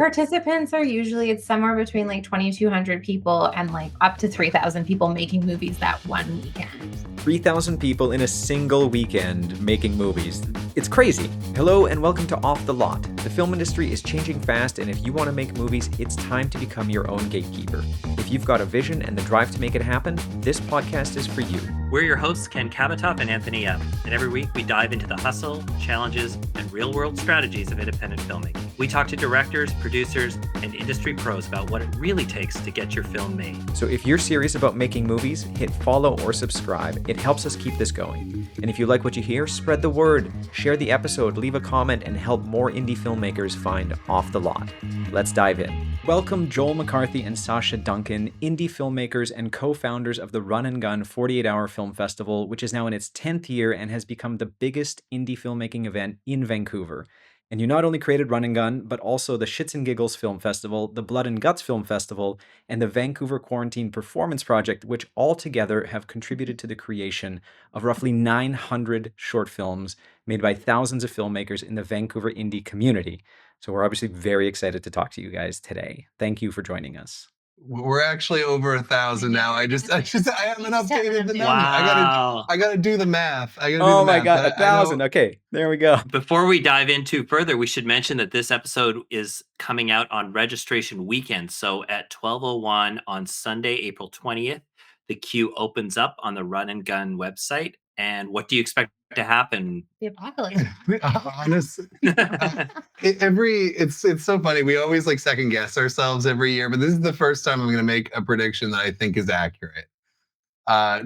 Participants are usually it's somewhere between like 2,200 people and like up to 3,000 people making movies that one weekend. 3,000 people in a single weekend making movies. It's crazy. Hello and welcome to Off the Lot. The film industry is changing fast, and if you want to make movies, it's time to become your own gatekeeper. If you've got a vision and the drive to make it happen, this podcast is for you. We're your hosts, Ken Kabatoff and Anthony F. And every week we dive into the hustle, challenges, and real-world strategies of independent filmmaking. We talk to directors, producers, and industry pros about what it really takes to get your film made. So if you're serious about making movies, hit follow or subscribe. It helps us keep this going. And if you like what you hear, spread the word, share the episode, leave a comment, and help more indie filmmakers find Off the Lot. Let's dive in. Welcome Joel McCarthy and Sasha Duncan, indie filmmakers and co-founders of the Run and Gun 48-Hour Film Festival, which is now in its 10th year and has become the biggest indie filmmaking event in Vancouver. And you not only created Run and Gun, but also the Shits and Giggles Film Festival, the Blood and Guts Film Festival, and the Vancouver Quarantine Performance Project, which all together have contributed to the creation of roughly 900 short films made by thousands of filmmakers in the Vancouver indie community. So we're obviously very excited to talk to you guys today. Thank you for joining us. We're actually over 1,000 now. I haven't updated the number. Wow. I gotta do the math. Oh my God, 1,000. Okay, there we go. Before we dive into further, we should mention that this episode is coming out on registration weekend. So at 12:01 on Sunday, April 20th, the queue opens up on the Run and Gun website. And what do you expect to happen? The apocalypse. Honestly, it's so funny. We always like second guess ourselves every year, but this is the first time I'm going to make a prediction that I think is accurate.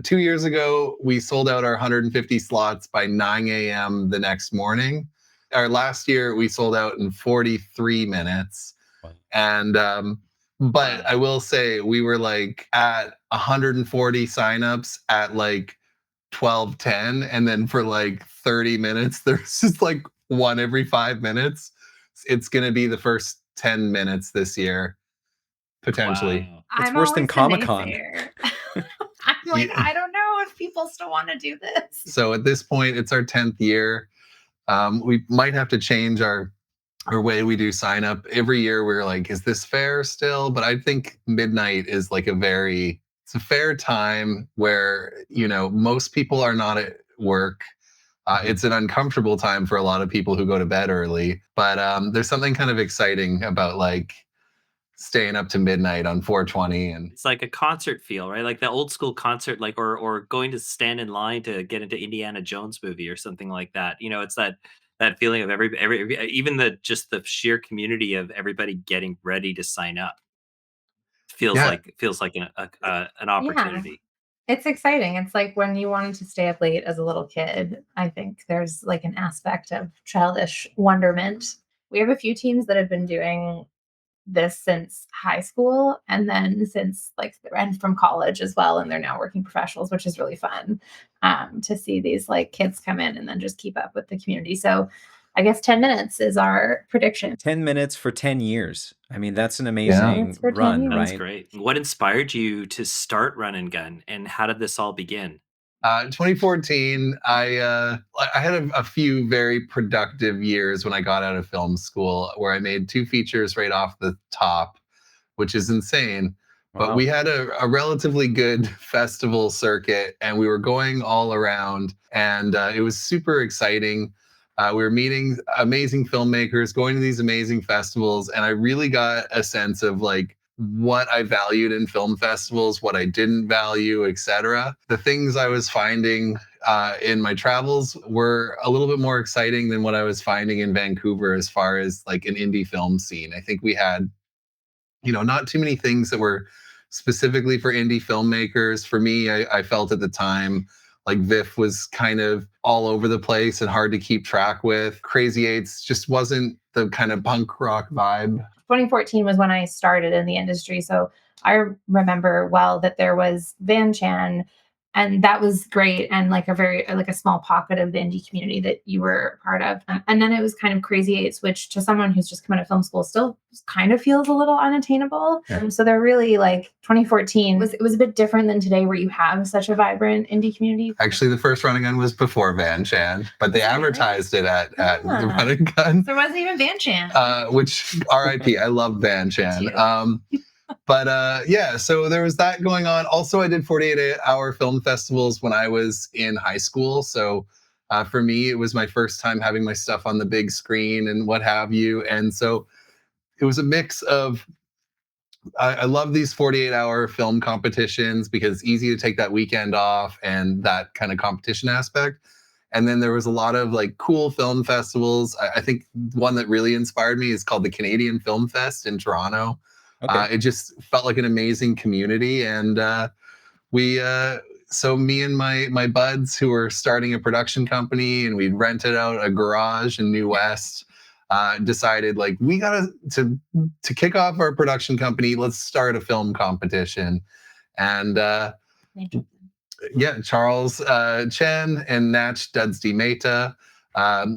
2 years ago, we sold out our 150 slots by 9 a.m. the next morning. Our last year, we sold out in 43 minutes. Wow. And but I will say we were like at 140 signups at like 12:10, and then for like 30 minutes there's just like one every 5 minutes. It's going to be the first 10 minutes this year potentially. Wow. It's worse than Comic-Con. I'm like, I don't know if people still want to do this. So at this point, it's our 10th year. We might have to change our way we do sign up. Every year we're like, is this fair still? But I think midnight is like it's a fair time where, you know, most people are not at work. It's an uncomfortable time for a lot of people who go to bed early, but there's something kind of exciting about like staying up to midnight on 420. And It's like a concert feel, right? Like the old school concert, like or going to stand in line to get into Indiana Jones movie or something like that. You know, it's that feeling of every even the sheer community of everybody getting ready to sign up. Feels like an opportunity. Yeah. It's exciting. It's like when you wanted to stay up late as a little kid. I think there's like an aspect of childish wonderment. We have a few teams that have been doing this since high school and then since and from college as well, and they're now working professionals, which is really fun to see these like kids come in and then just keep up with the community. So I guess 10 minutes is our prediction. 10 minutes for 10 years. I mean, that's an amazing run, right? That's great. What inspired you to start Run and Gun, and how did this all begin? 2014, I had a few very productive years when I got out of film school, where I made 2 features right off the top, which is insane. Wow. But we had a relatively good festival circuit, and we were going all around, and it was super exciting. We were meeting amazing filmmakers, going to these amazing festivals, and I really got a sense of like what I valued in film festivals, what I didn't value, etc. The things I was finding in my travels were a little bit more exciting than what I was finding in Vancouver as far as like an indie film scene. I think we had, you know, not too many things that were specifically for indie filmmakers. For me, I felt at the time like VIFF was kind of all over the place and hard to keep track with. Crazy Eights just wasn't the kind of punk rock vibe. 2014 was when I started in the industry. So I remember well that there was Van Chan, And that was great, and like a very like a small pocket of the indie community that you were a part of. And then it was kind of crazy eight, which to someone who's just come out of film school still kind of feels a little unattainable. So they're really like 2014 was, it was a bit different than today, where you have such a vibrant indie community. Actually, the first Run and Gun was before Van Chan, but they advertised it at the Run and Gun. There wasn't even Van Chan. Which R.I.P. I love Van Chan. But yeah, so there was that going on. Also, I did 48-hour film festivals when I was in high school. So for me, it was my first time having my stuff on the big screen and what have you. And so it was a mix of, I love these 48-hour film competitions because it's easy to take that weekend off and that kind of competition aspect. And then there was a lot of like cool film festivals. I think one that really inspired me is called the Canadian Film Fest in Toronto. Okay. It just felt like an amazing community. And so me and my buds who were starting a production company, and we'd rented out a garage in New West, decided like we gotta to kick off our production company, let's start a film competition. And yeah, Charles Chen and Natch Dudsdy Mehta,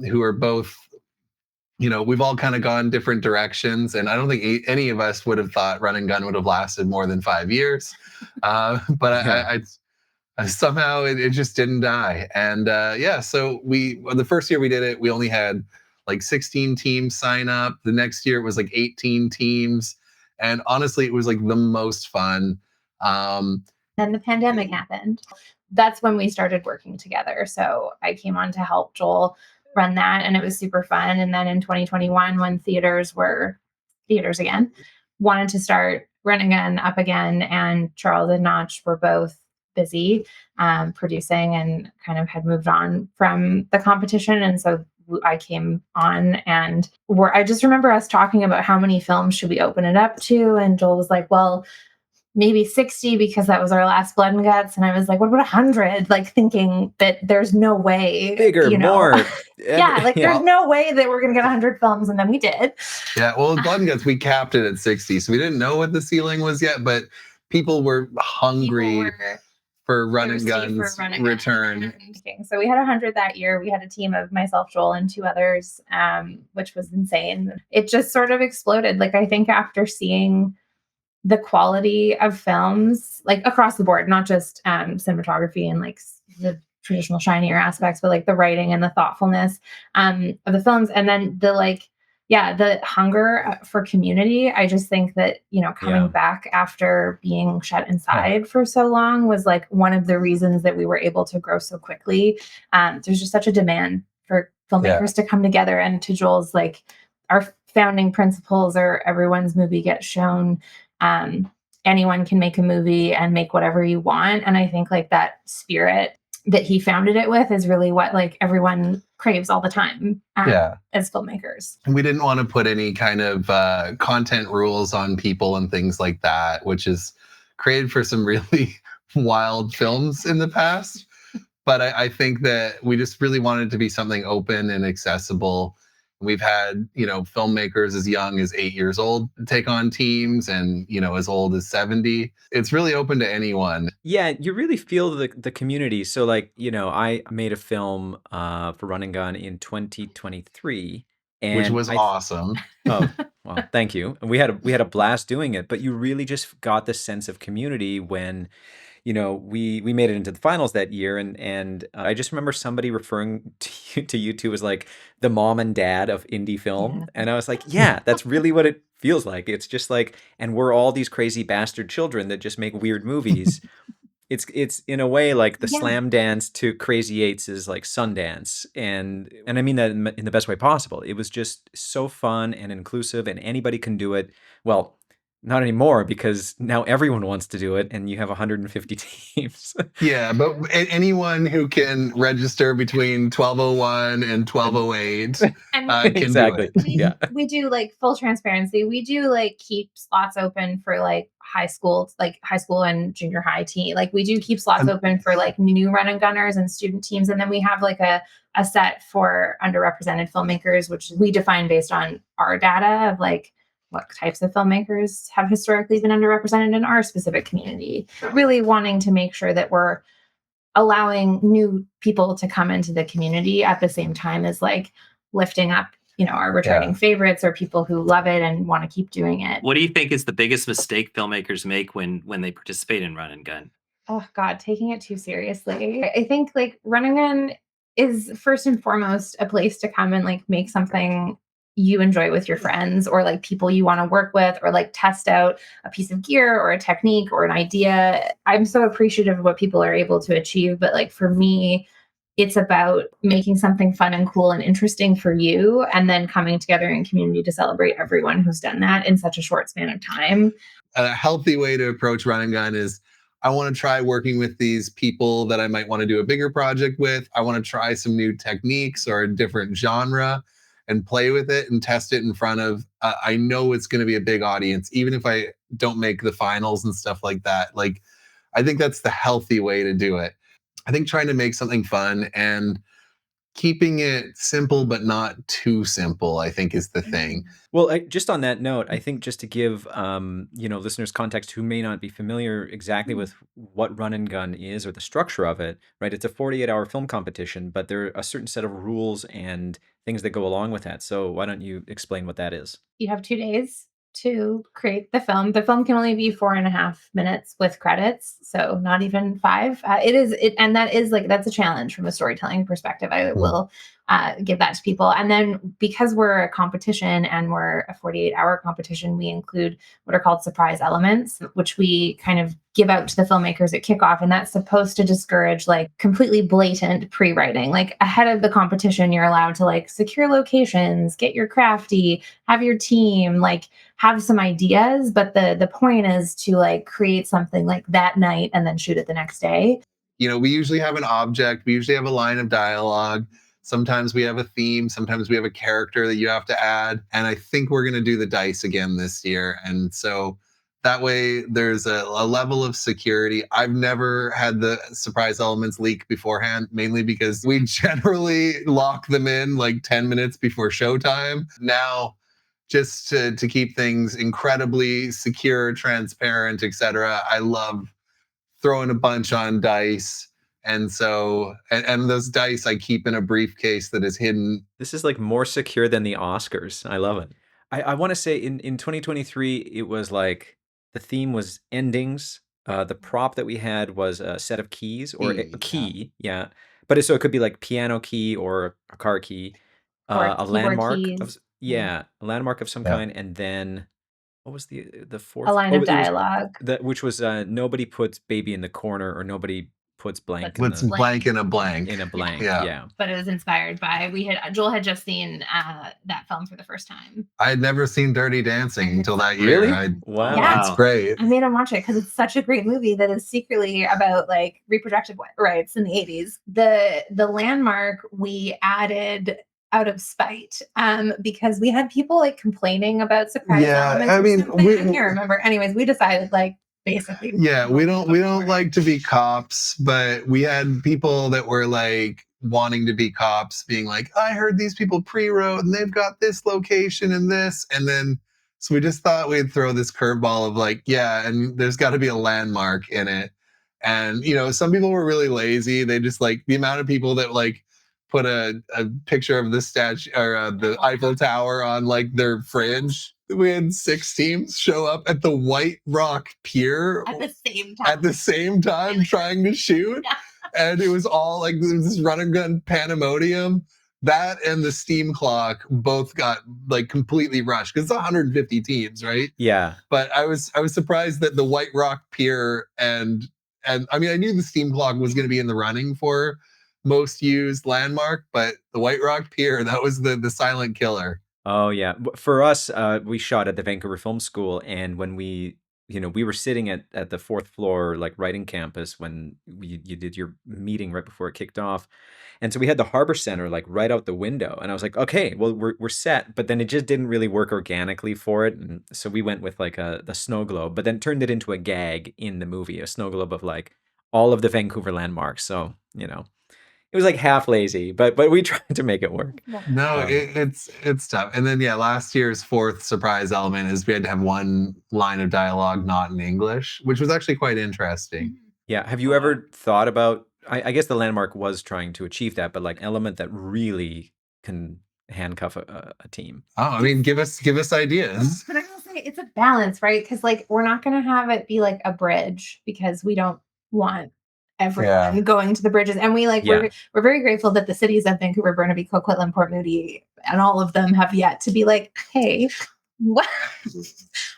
who are both, we've all kind of gone different directions, and I don't think any of us would have thought Run and Gun would have lasted more than 5 years. But I somehow it just didn't die. And yeah, so the first year we did it, we only had like 16 teams sign up. The next year it was like 18 teams. And honestly, it was like the most fun. Then the pandemic happened. That's when we started working together. So I came on to help Joel run that, and it was super fun. And then in 2021, when theaters were theaters again, wanted to start Run and Gun up again, and Charles and Notch were both busy producing and kind of had moved on from the competition. And so I came on, and I just remember us talking about how many films should we open it up to, and Joel was like, well, maybe 60 because that was our last Blood and Guts. And I was like, what about 100? Like thinking that there's no way. Bigger, more. Yeah, like there's no way that we're going to get 100 films. And then we did. Yeah, well, with Blood and Guts, we capped it at 60. So we didn't know what the ceiling was yet, but people were hungry for Run and Gun's return. So we had 100 that year. We had a team of myself, Joel, and 2 others, which was insane. It just sort of exploded. Like I think after seeing the quality of films, like across the board, not just cinematography and like the traditional shinier aspects, but like the writing and the thoughtfulness of the films. And then the hunger for community. I just think that, coming back after being shut inside for so long was like one of the reasons that we were able to grow so quickly. There's just such a demand for filmmakers to come together, and to Joel's, like, our founding principles are everyone's movie gets shown. Anyone can make a movie and make whatever you want. And I think like that spirit that he founded it with is really what like everyone craves all the time as filmmakers. And we didn't want to put any kind of content rules on people and things like that, which is created for some really wild films in the past. But I think that we just really wanted it to be something open and accessible. We've had, filmmakers as young as 8 years old take on teams, and, as old as 70. It's really open to anyone. Yeah, you really feel the community. So like, I made a film for Run and Gun in 2023. Which was awesome. Oh, well, thank you. And we had a blast doing it, but you really just got the sense of community when we made it into the finals that year, and I just remember somebody referring to you two as like the mom and dad of indie film, and I was like, yeah, that's really what it feels like. It's just like, and we're all these crazy bastard children that just make weird movies. It's in a way like the slam dance to Crazy Eights is like Sundance, and I mean that in the best way possible. It was just so fun and inclusive, and anybody can do it. Well, not anymore, because now everyone wants to do it, and you have 150 teams. Yeah, but anyone who can register between 1201 and 1208 can do it. We do like full transparency. We do like keep slots open for like high school and junior high team. Like we do keep slots open for like new Run and Gunners and student teams, and then we have like a set for underrepresented filmmakers, which we define based on our data of like what types of filmmakers have historically been underrepresented in our specific community. Really wanting to make sure that we're allowing new people to come into the community at the same time as like lifting up, our returning favorites or people who love it and want to keep doing it. What do you think is the biggest mistake filmmakers make when they participate in Run and Gun? Oh God, taking it too seriously. I think like Run and Gun is first and foremost a place to come and like make something you enjoy with your friends or like people you want to work with or like test out a piece of gear or a technique or an idea. I'm so appreciative of what people are able to achieve, but like for me, it's about making something fun and cool and interesting for you and then coming together in community to celebrate everyone who's done that in such a short span of time. A healthy way to approach Run and Gun is I want to try working with these people that I might want to do a bigger project with. I want to try some new techniques or a different genre and play with it and test it in front of, I know it's going to be a big audience, even if I don't make the finals and stuff like that. Like, I think that's the healthy way to do it. I think trying to make something fun and keeping it simple but not too simple, I think, is the thing. Well, just on that note, I think just to give listeners context who may not be familiar exactly with what Run and Gun is or the structure of it, right? It's a 48-hour film competition, but there are a certain set of rules and things that go along with that. So why don't you explain what that is? You have 2 days to create the film. The film can only be 4.5 minutes with credits, so not even 5. And that is like that's a challenge from a storytelling perspective. I will give that to people. And then because we're a competition and we're a 48-hour competition, we include what are called surprise elements, which we kind of give out to the filmmakers at kickoff. And that's supposed to discourage like completely blatant pre-writing. Like ahead of the competition, you're allowed to like secure locations, get your crafty, have your team, like have some ideas. But the point is to like create something like that night and then shoot it the next day. We usually have an object, we usually have a line of dialogue. Sometimes we have a theme, sometimes we have a character that you have to add. And I think we're going to do the dice again this year. And so that way there's a level of security. I've never had the surprise elements leak beforehand, mainly because we generally lock them in like 10 minutes before showtime. Now, just to keep things incredibly secure, transparent, etc., I love throwing a bunch on dice. And so, and those dice I keep in a briefcase that is hidden. This is like more secure than the Oscars. I love it. I want to say in 2023, it was like the theme was endings. The prop that we had was a set of keys or a key. Yeah. But so it could be like piano key or a car key, Or a keyboard landmark keys. of, a landmark of some kind. And then what was the fourth? A line Oh, of it was dialogue. which was nobody puts baby in the corner or nobody puts blank in What's the blank in a blank? in a blank. Yeah. Yeah. But it was inspired by Joel had just seen that film for the first time. I had never seen Dirty Dancing until that year. Really? Wow. Yeah. It's great. I made him watch it because it's such a great movie that is secretly about like reproductive rights in the 80s. The landmark we added out of spite because we had people like complaining about surprise elements. I mean, I can't remember. Anyways, we decided like basically. Yeah, we don't like to be cops, but we had people that were like wanting to be cops, being like, I heard these people pre-wrote and they've got this location and this, and then so we just thought we'd throw this curveball of like, yeah, and there's got to be a landmark in it, and some people were really lazy. They just like the amount of people that like put a picture of the statue or the Eiffel Tower on like their fridge. We had 6 teams show up at the White Rock Pier At the same time. Trying to shoot. Yeah. And it was all like this run and gun pandemonium. That and the steam clock both got like completely rushed because it's 150 teams, right? Yeah. But I was surprised that the White Rock Pier and I mean I knew the steam clock was going to be in the running for most used landmark, but the White Rock Pier, that was the silent killer. Oh yeah. For us, we shot at the Vancouver Film School, and when we were sitting at the 4th floor, like writing campus when you did your meeting right before it kicked off. And so we had the Harbor Center like right out the window. And I was like, okay, well, we're set. But then it just didn't really work organically for it. And so we went with like the snow globe, but then turned it into a gag in the movie, a snow globe of like all of the Vancouver landmarks. So, it was like half lazy, but we tried to make it work. No, it's tough. And then last year's 4th surprise element is we had to have one line of dialogue not in English, which was actually quite interesting. Yeah. Have you ever thought about I guess the landmark was trying to achieve that, but like element that really can handcuff a team. Oh, I mean, give us ideas. But I will say it's a balance, right? Because like we're not going to have it be like a bridge because we don't want everyone going to the bridges. And we like we're very grateful that the cities of Vancouver, Burnaby, Coquitlam, Port Moody, and all of them have yet to be like, hey, what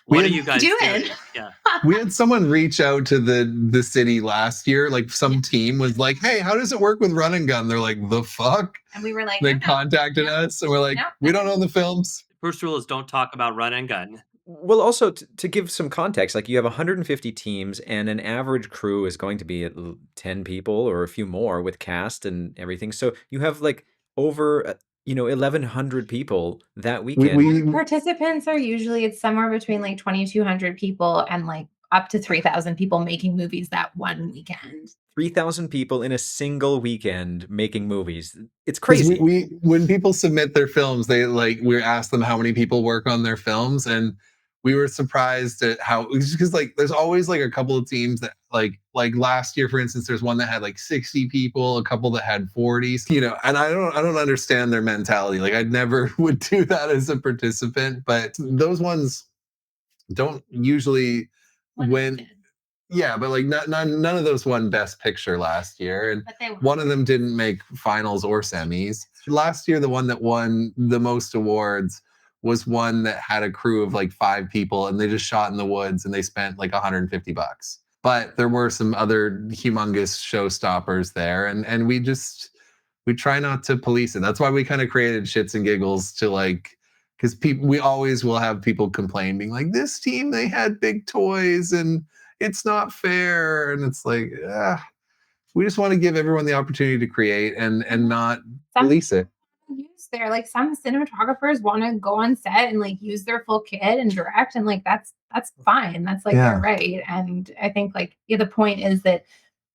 What are you guys doing? Yeah. We had someone reach out to the city last year, like some team was like, hey, how does it work with Run and Gun? They're like, the fuck? And we were like, They contacted us and we're like, we don't own the films. First rule is don't talk about Run and Gun. Well, also to give some context, like you have 150 teams and an average crew is going to be at 10 people or a few more with cast and everything. So you have like over 1,100 people that weekend. Participants are usually it's somewhere between like 2,200 people and like up to 3,000 people making movies that one weekend. 3,000 people in a single weekend making movies. It's crazy. We when people submit their films, we ask them how many people work on their films, and we were surprised at how, because like there's always like a couple of teams that like last year, for instance, there's one that had like 60 people, a couple that had 40, and I don't understand their mentality. Like I never would do that as a participant, but those ones don't usually win. Yeah, but like none of those won Best Picture last year, and one of them didn't make finals or semis. Last year, the one that won the most awards was one that had a crew of like 5 people, and they just shot in the woods, and they spent like $150. But there were some other humongous showstoppers there, and we try not to police it. That's why we kind of created Shits and Giggles to like, because we always will have people complain, being like, this team, they had big toys and it's not fair. And it's like, we just want to give everyone the opportunity to create and not police it. Like some cinematographers want to go on set and like use their full kit and direct, and like that's fine. That's like their right. And I think like the point is that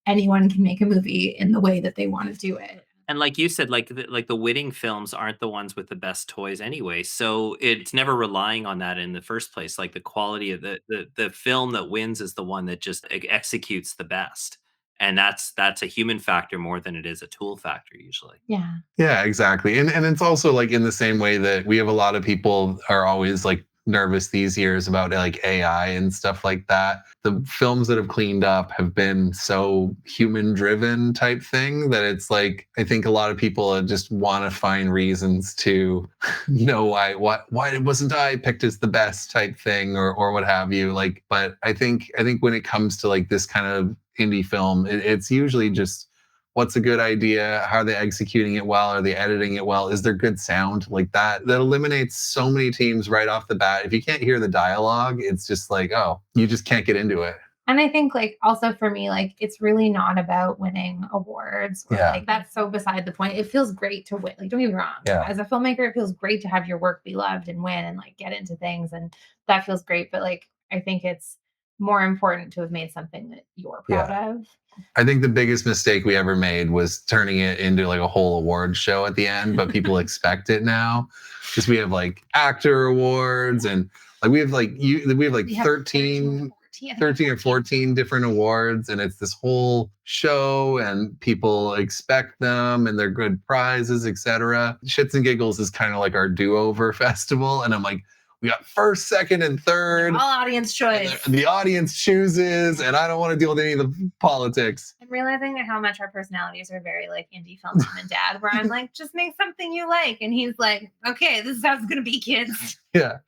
anyone can make a movie in the way that they want to do it. And like you said, like the winning films aren't the ones with the best toys anyway. So it's never relying on that in the first place. Like the quality of the film that wins is the one that just executes the best. And that's a human factor more than it is a tool factor usually. Yeah, exactly. And it's also like in the same way that we have a lot of people are always like nervous these years about like AI and stuff like that. The films that have cleaned up have been so human driven type thing that it's like, I think a lot of people just want to find reasons to know why wasn't I picked as the best type thing or what have you. Like, but I think when it comes to like this kind of indie film, it's usually just, what's a good idea? How are they executing it well? Are they editing it well? Is there good sound? Like that eliminates so many teams right off the bat. If you can't hear the dialogue, it's just like, oh, you just can't get into it. And I think like also for me, like it's really not about winning awards. Like that's so beside the point. It feels great to win. Like don't get me wrong. As a filmmaker, it feels great to have your work be loved and win and like get into things, and that feels great. But like I think it's more important to have made something that you're proud of. I think the biggest mistake we ever made was turning it into like a whole award show at the end, but people expect it now because we have like actor awards and like we have 13 or 14 different awards, and it's this whole show and people expect them and they're good prizes, etc. Shits and Giggles is kind of like our do-over festival, and I'm like, we got first, second, and third. All audience choice. The audience chooses, and I don't want to deal with any of the politics. I'm realizing how much our personalities are very like indie film mom and dad, where I'm like, just make something you like. And he's like, okay, this is how it's going to be, kids. Yeah.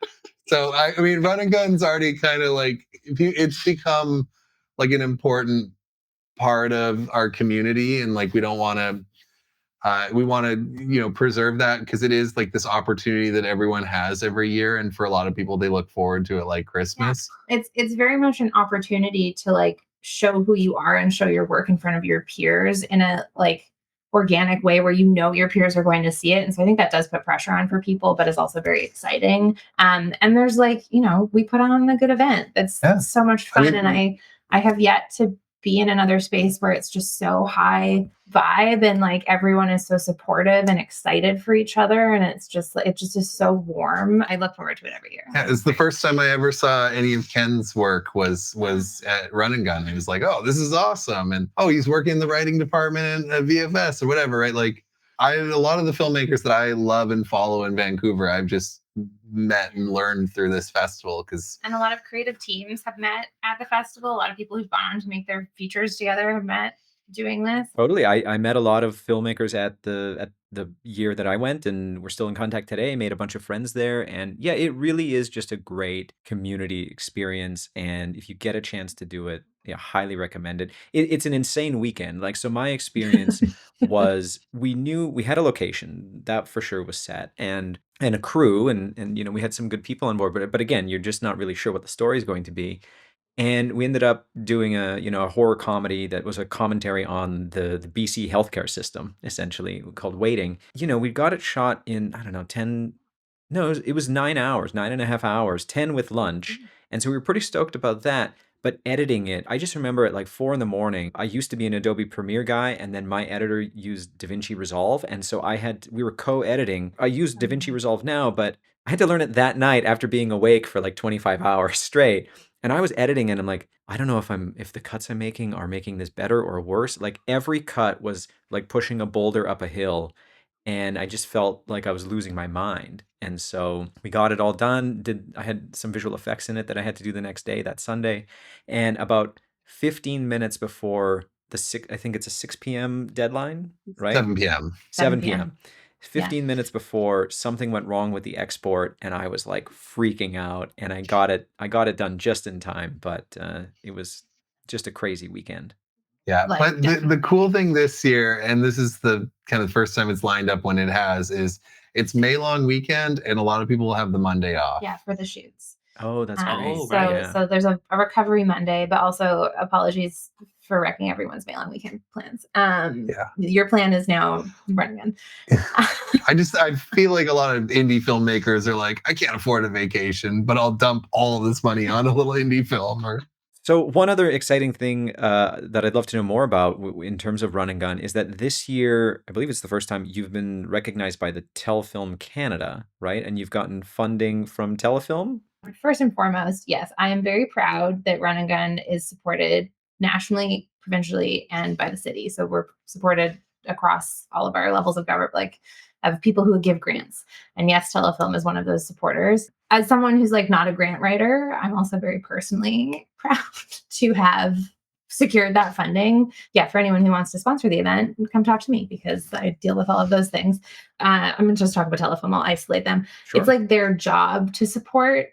So, I mean, Run and Gun's already kind of like, it's become like an important part of our community. And like, we don't want to, we want to, preserve that because it is like this opportunity that everyone has every year. And for a lot of people, they look forward to it like Christmas. Yeah. It's very much an opportunity to like show who you are and show your work in front of your peers in a like organic way where your peers are going to see it. And so I think that does put pressure on for people, but is also very exciting. And there's like, we put on a good event. That's so much fun. And I have yet to be in another space where it's just so high vibe and like everyone is so supportive and excited for each other, and it just is so warm. I look forward to it every year. Yeah, it's the first time I ever saw any of Ken's work was at Run and Gun. He was like, "Oh, this is awesome," and "Oh, he's working in the writing department and VFS or whatever." Right? Like, a lot of the filmmakers that I love and follow in Vancouver, I've just met and learned through this festival because And a lot of creative teams have met at the festival. A lot of people who've gone on to make their features together have met doing this. Totally. I met a lot of filmmakers at the year that I went, and we're still in contact today. Made a bunch of friends there, and yeah, it really is just a great community experience. And if you get a chance to do it, yeah, highly recommend it. It's an insane weekend. Like, so my experience was we knew we had a location that for sure was set, and a crew, and we had some good people on board. But again, you're just not really sure what the story is going to be. And we ended up doing a horror comedy that was a commentary on the BC healthcare system, essentially called Waiting. We got it shot in, I don't know, 10, no, it was 9 hours, 9.5 hours, 10 with lunch. And so we were pretty stoked about that. But editing it, I just remember at like 4 in the morning. I used to be an Adobe Premiere guy, and then my editor used DaVinci Resolve. And so we were co-editing. I use DaVinci Resolve now, but I had to learn it that night after being awake for like 25 hours straight. And I was editing and I'm like, I don't know if the cuts I'm making are making this better or worse. Like every cut was like pushing a boulder up a hill. And I just felt like I was losing my mind. And so we got it all done. I had some visual effects in it that I had to do the next day, that Sunday. And about 15 minutes before I think it's a 6 p.m. deadline, right? 7 p.m. 7 7 p.m. 15 minutes before, something went wrong with the export, and I was like freaking out, and I got it done just in time, but it was just a crazy weekend. Yeah, Like, but the cool thing this year, and this is the kind of first time it's lined up when it has, is it's May long weekend, and a lot of people will have the Monday off. yeah, for the shoots. Oh, that's great. Oh, So, right, Yeah. so there's a recovery Monday, but also apologies for wrecking everyone's May long weekend plans. Yeah. Your plan is now running in. I feel like a lot of indie filmmakers are like, I can't afford a vacation, but I'll dump all of this money on a little indie film. Or So one other exciting thing that I'd love to know more about in terms of Run and Gun is that this year, I believe it's the first time you've been recognized by the Telefilm Canada, right? And you've gotten funding from Telefilm? First and foremost, yes, I am very proud that Run and Gun is supported nationally, provincially, and by the city. So we're supported across all of our levels of government, like of people who give grants. And yes, Telefilm is one of those supporters. As someone who's like not a grant writer, I'm also very personally proud to have secured that funding. Yeah, for anyone who wants to sponsor the event, come talk to me because I deal with all of those things. I'm going to just talk about Telefilm. I'll isolate them. Sure. It's like their job to support.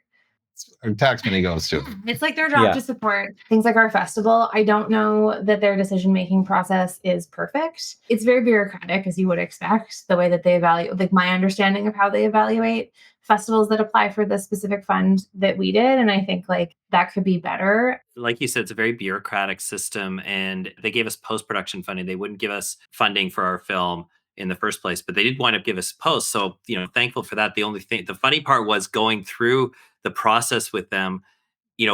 tax money goes to. It's like their job Yeah. to support things like our festival. I don't know that their decision-making process is perfect. It's very bureaucratic, as you would expect, the way that they evaluate, like my understanding of how they evaluate festivals that apply for the specific fund that we did. And I think like that could be better. Like you said, it's a very bureaucratic system, and they gave us post-production funding. They wouldn't give us funding for our film in the first place, but they did wind up give us post. So, thankful for that. The funny part was going through the process with them.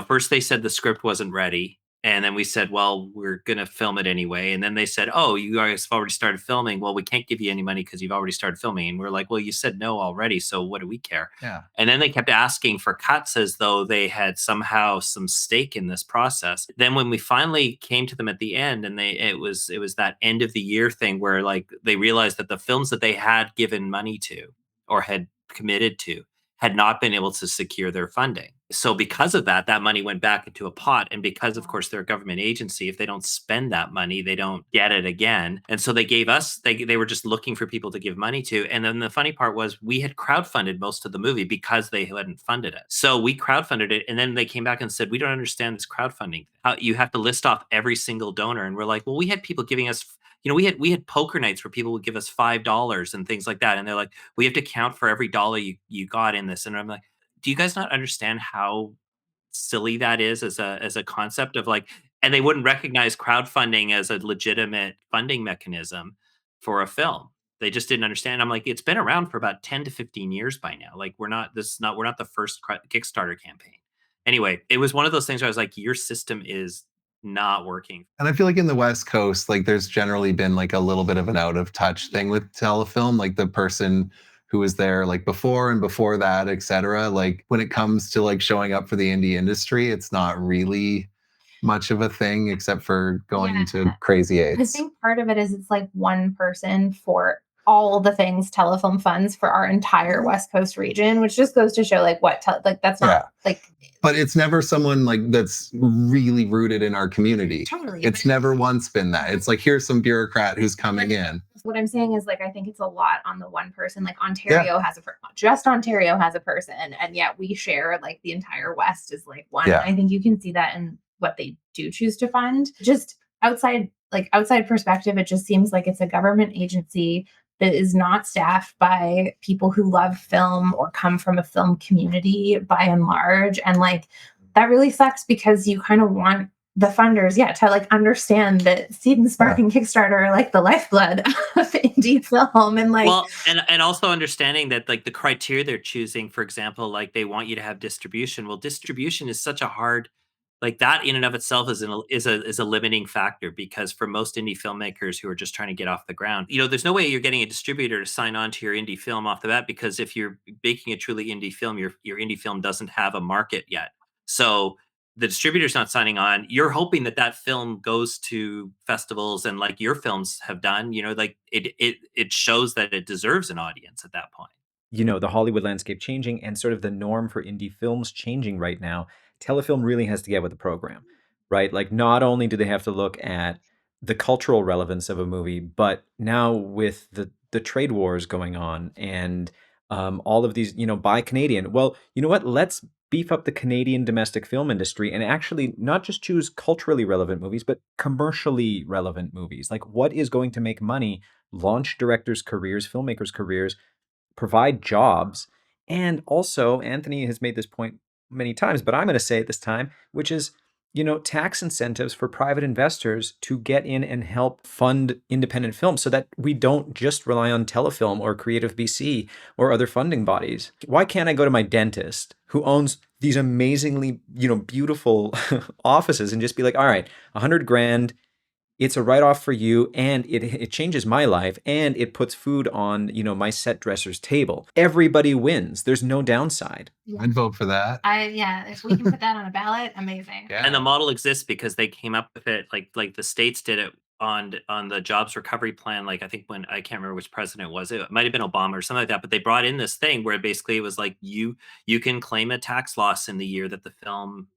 First they said the script wasn't ready. And then we said, well, we're going to film it anyway. And then they said, oh, you guys have already started filming. Well, we can't give you any money because you've already started filming. And we're like, well, you said no already. So what do we care? Yeah. And then they kept asking for cuts as though they had somehow some stake in this process. Then when we finally came to them at the end, and it was that end of the year thing where like they realized that the films that they had given money to or had committed to had not been able to secure their funding. So because of that, that money went back into a pot. And because, of course, they're a government agency, if they don't spend that money, they don't get it again. And so they gave us, they were just looking for people to give money to. And then the funny part was we had crowdfunded most of the movie because they hadn't funded it. So we crowdfunded it. And then they came back and said, we don't understand this crowdfunding. You have to list off every single donor. And we're like, well, we had people giving us we had poker nights where people would give us $5 and things like that. And they're like, we have to count for every dollar you got in this. And I'm like, do you guys not understand how silly that is as a concept of like, and they wouldn't recognize crowdfunding as a legitimate funding mechanism for a film. They just didn't understand. I'm like, it's been around for about 10 to 15 years by now. Like we're not the first Kickstarter campaign. Anyway, it was one of those things where I was like, your system is not working. And I feel like in the West Coast, like there's generally been like a little bit of an out of touch thing with telefilm, like the person who was there like before and before that, et cetera. Like when it comes to like showing up for the indie industry, it's not really much of a thing except for going to Yeah. Crazy I Eights. think part of it is it's like one person for all the things telefilm funds for our entire West Coast region, which just goes to show like like that's Yeah. not like But it's never someone like that's really rooted in our community. totally. It's never once been that. It's like here's some bureaucrat who's coming in. What I'm saying is like I think it's a lot on the one person. Like Ontario has just Ontario has a person, and yet we share like the entire West is like one. Yeah. I think you can see that in what they do choose to fund. Just outside perspective, it just seems like it's a government agency that is not staffed by people who love film or come from a film community by and large. And like that really sucks because you kind of want the funders, to like understand that Seed and Spark and Kickstarter are like the lifeblood of indie film. And like, Well, and also understanding that like the criteria they're choosing, for example, like they want you to have distribution. Well, distribution is such a hard, like that in and of itself is a limiting factor, because for most indie filmmakers who are just trying to get off the ground, there's no way you're getting a distributor to sign on to your indie film off the bat, because if you're making a truly indie film, your indie film doesn't have a market yet. So the distributor's not signing on. You're hoping that that film goes to festivals, and like your films have done, like it shows that it deserves an audience at that point. The Hollywood landscape changing and sort of the norm for indie films changing right now, telefilm really has to get with the program, right? Like, not only do they have to look at the cultural relevance of a movie, but now with the trade wars going on and all of these, buy Canadian. Well, you know what? Let's beef up the Canadian domestic film industry and actually not just choose culturally relevant movies, but commercially relevant movies. Like, what is going to make money, launch directors' careers, filmmakers' careers, provide jobs. And also, Anthony has made this point many times, but I'm going to say it this time, which is, tax incentives for private investors to get in and help fund independent films so that we don't just rely on Telefilm or Creative BC or other funding bodies. Why can't I go to my dentist who owns these amazingly, beautiful offices and just be like, all right, 100 grand, it's a write-off for you, and it changes my life, and it puts food on, my set dresser's table. Everybody wins. There's no downside. I'd vote for that. if we can put that on a ballot, amazing. Yeah. And the model exists because they came up with it, like the states did it on the jobs recovery plan. Like I think when, I can't remember which president it was, it might have been Obama or something like that, but they brought in this thing where basically it was like you can claim a tax loss in the year that the film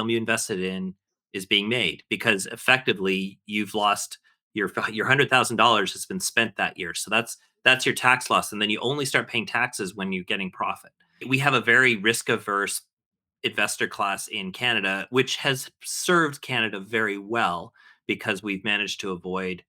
you invested in is being made, because effectively you've lost your $100,000 has been spent that year. So that's your tax loss, and then you only start paying taxes when you're getting profit. We have a very risk averse investor class in Canada, which has served Canada very well, because we've managed to avoid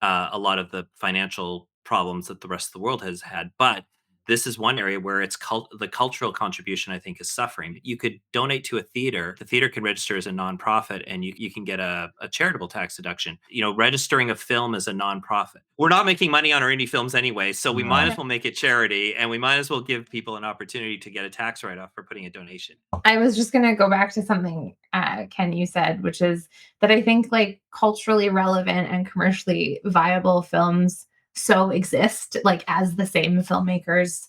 a lot of the financial problems that the rest of the world has had. But this is one area where the cultural contribution, I think, is suffering. You could donate to a theater. The theater can register as a nonprofit, and you can get a charitable tax deduction. Registering a film as a nonprofit. We're not making money on our indie films anyway, so we might as well make it charity, and we might as well give people an opportunity to get a tax write-off for putting a donation. I was just going to go back to something, Ken, you said, which is that I think like culturally relevant and commercially viable films so exist like as the same filmmakers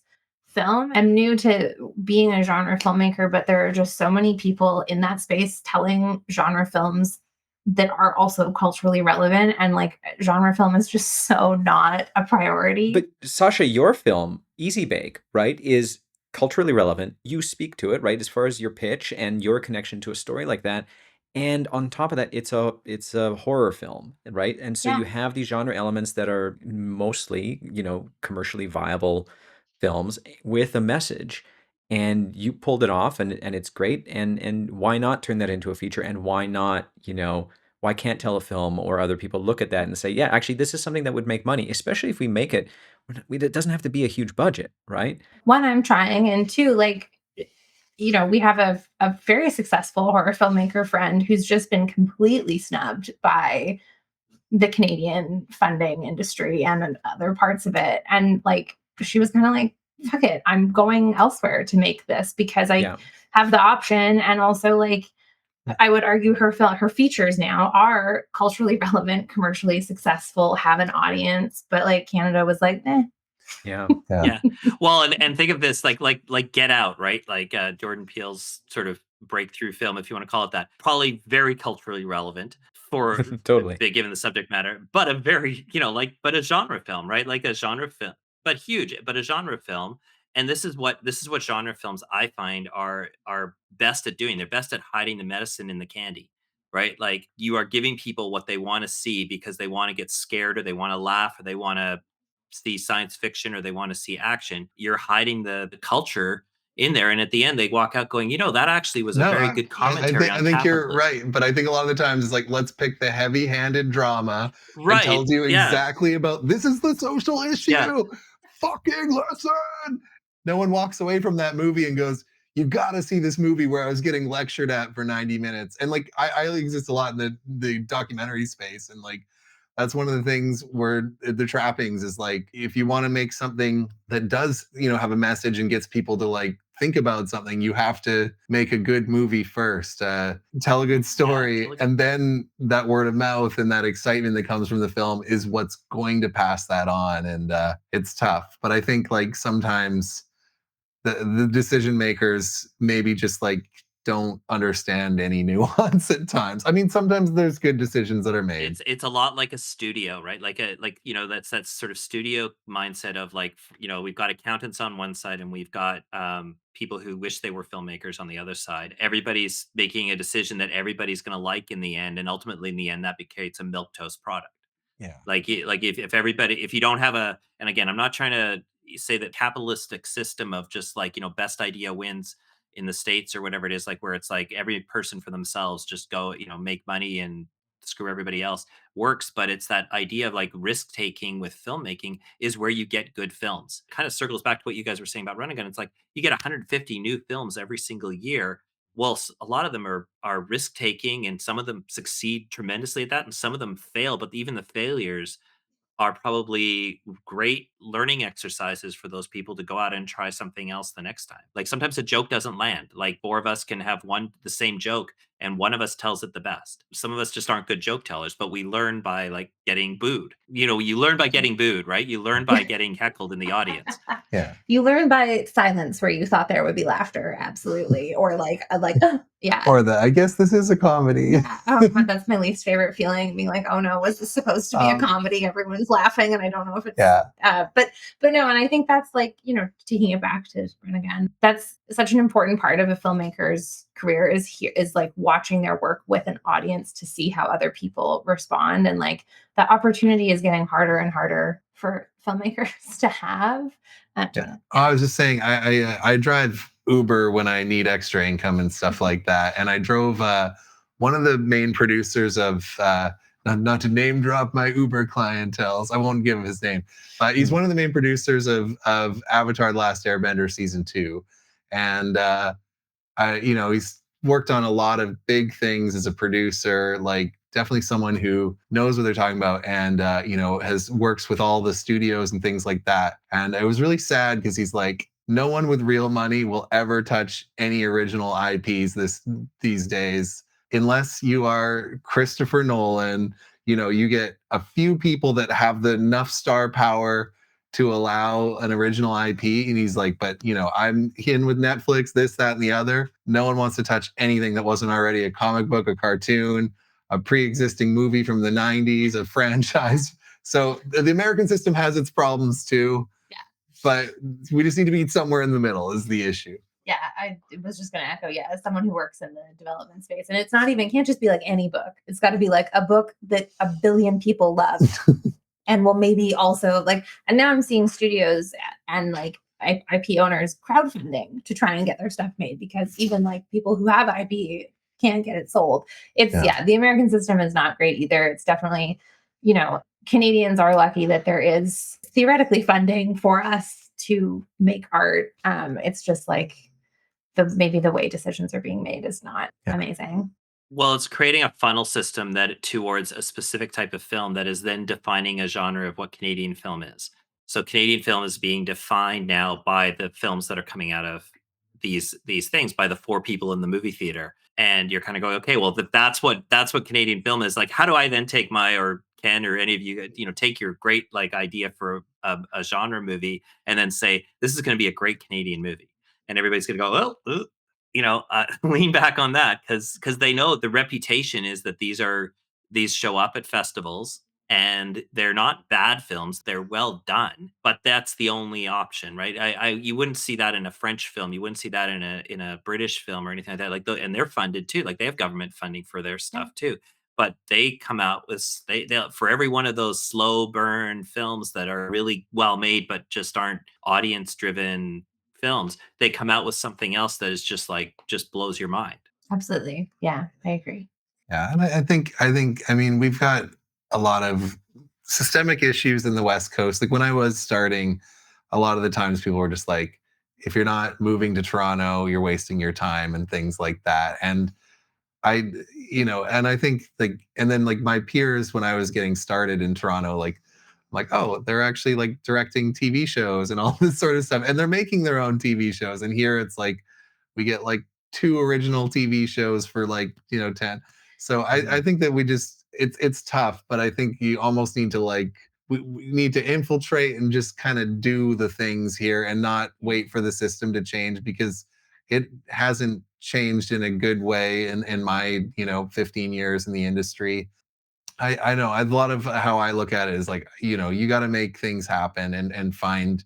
film. I'm new to being a genre filmmaker, but there are just so many people in that space telling genre films that are also culturally relevant, and like genre film is just so not a priority. But Sasha, your film, Easy Bake, right, is culturally relevant. You speak to it, right, as far as your pitch and your connection to a story like that. And on top of that, it's a horror film, right? And so you have these genre elements that are mostly, commercially viable films with a message. And you pulled it off, and it's great. And why not turn that into a feature? And why not, why can't Telefilm or other people look at that and say, yeah, actually, this is something that would make money, especially if we make it. It doesn't have to be a huge budget, right? One, I'm trying, and two, like, we have a very successful horror filmmaker friend who's just been completely snubbed by the Canadian funding industry and other parts of it. And like, she was kind of like, fuck it, I'm going elsewhere to make this because I have the option. And also like, I would argue her features now are culturally relevant, commercially successful, have an audience, but like Canada was like, eh. Yeah. Yeah. Yeah. Well, and think of this like Get Out, right? Like Jordan Peele's sort of breakthrough film, if you want to call it that. Probably very culturally relevant for Totally. given the subject matter, but a very, but a genre film, right? Like a genre film, but huge, but a genre film. And this is what genre films I find are best at doing. They're best at hiding the medicine in the candy. Right? Like you are giving people what they want to see because they want to get scared or they want to laugh or they want to see science fiction or they want to see action. You're hiding the culture in there. And at the end, they walk out going, that actually was a No, very good I commentary think on you're capitalism. right, but I think a lot of the times it's like let's pick the heavy-handed drama that Right. tells you Yeah. exactly about this is the social Yeah. issue. Fucking listen. No one walks away from that movie and goes, "You got to see this movie where I was getting lectured at for 90 minutes." And like I exist a lot in the documentary space, and like that's one of the things where the trappings is like if you want to make something that does have a message and gets people to like think about something, you have to make a good movie first, tell a good Yeah. story, Totally. and then that word of mouth and that excitement that comes from the film is what's going to pass that on. And it's tough, but I think like sometimes the decision makers maybe just like don't understand any nuance at times. I mean, sometimes there's good decisions that are made. It's a lot like a studio, right? That's that sort of studio mindset of like, we've got accountants on one side and we've got people who wish they were filmmakers on the other side. Everybody's making a decision that everybody's going to like in the end, and ultimately in the end, that becomes a milk toast product. Yeah. Like if everybody, if you don't have a, and again, I'm not trying to say that capitalistic system of just like, best idea wins in the States or whatever it is, like where it's like every person for themselves, just go, make money and screw everybody else, works. But it's that idea of like risk taking with filmmaking is where you get good films. Kind of circles back to what you guys were saying about Running Gun. It's like you get 150 new films every single year. Well, a lot of them are risk taking, and some of them succeed tremendously at that, and some of them fail. But even the failures are probably great learning exercises for those people to go out and try something else the next time. Like sometimes a joke doesn't land. Like four of us can have the same joke and one of us tells it the best. Some of us just aren't good joke tellers, but we learn by like getting booed. You learn by getting booed, right? You learn by getting heckled in the audience. Yeah. You learn by silence where you thought there would be laughter, absolutely, or like yeah. Or I guess this is a comedy. Oh God, that's my least favorite feeling. Being like, oh no, was this supposed to be a Um, comedy? Everyone's laughing, and I don't know if it's. Yeah. But no, and I think that's like taking it back to Run Again. That's such an important part of a filmmaker's career is like watching their work with an audience to see how other people respond, and like that opportunity is getting harder and harder for filmmakers to have. Yeah. I was just saying, I drive Uber when I need extra income and stuff like that. And I drove one of the main producers of, not to name drop my Uber clientels, I won't give his name. He's one of the main producers of Avatar: The Last Airbender season 2, and he's worked on a lot of big things as a producer, like definitely someone who knows what they're talking about, and has works with all the studios and things like that. And it was really sad because he's like, no one with real money will ever touch any original IPs these days unless you are Christopher Nolan. You get a few people that have the enough star power to allow an original IP. And he's like, but I'm in with Netflix, this, that, and the other. No one wants to touch anything that wasn't already a comic book, a cartoon, a pre-existing movie from the 90s, a franchise. So the American system has its problems too. Yeah. But we just need to be somewhere in the middle is the issue. Yeah, I was just going to echo, yeah, as someone who works in the development space. And it's not even, can't just be like any book. It's got to be like a book that a billion people love and will maybe also like, and now I'm seeing studios and like IP owners crowdfunding to try and get their stuff made, because even like people who have IP can't get it sold. Yeah, the American system is not great either. It's definitely, Canadians are lucky that there is theoretically funding for us to make art. It's just like, maybe the way decisions are being made is not amazing. Well, it's creating a funnel system that towards a specific type of film that is then defining a genre of what Canadian film is. So Canadian film is being defined now by the films that are coming out of these things by the four people in the movie theater, and you're kind of going, okay, well, that's what Canadian film is like. How do I then take my, or Ken or any of you, take your great like idea for a genre movie and then say this is going to be a great Canadian movie, and everybody's going to go, well, lean back on that, because they know the reputation is that these show up at festivals, and they're not bad films, they're well done, but that's the only option, right? You wouldn't see that in a French film, you wouldn't see that in a British film or anything like that. Like, and they're funded too, like they have government funding for their Yeah. stuff too. But they come out with, they for every one of those slow burn films that are really well made but just aren't audience driven films, they come out with something else that is just like, just blows your mind. Absolutely. Yeah, I agree. Yeah, and I mean, we've got a lot of systemic issues in the West Coast. Like when I was starting, a lot of the times people were just like, if you're not moving to Toronto, you're wasting your time and things like that. And I, and I think like, and then like my peers when I was getting started in Toronto, like, I'm like, oh, they're actually like directing TV shows and all this sort of stuff, and they're making their own TV shows. And here it's like we get like two original TV shows for like 10. So I think that we just it's tough, but I think you almost need to like we need to infiltrate and just kind of do the things here and not wait for the system to change, because it hasn't changed in a good way in my 15 years in the industry. I know a lot of how I look at it is like, you got to make things happen and find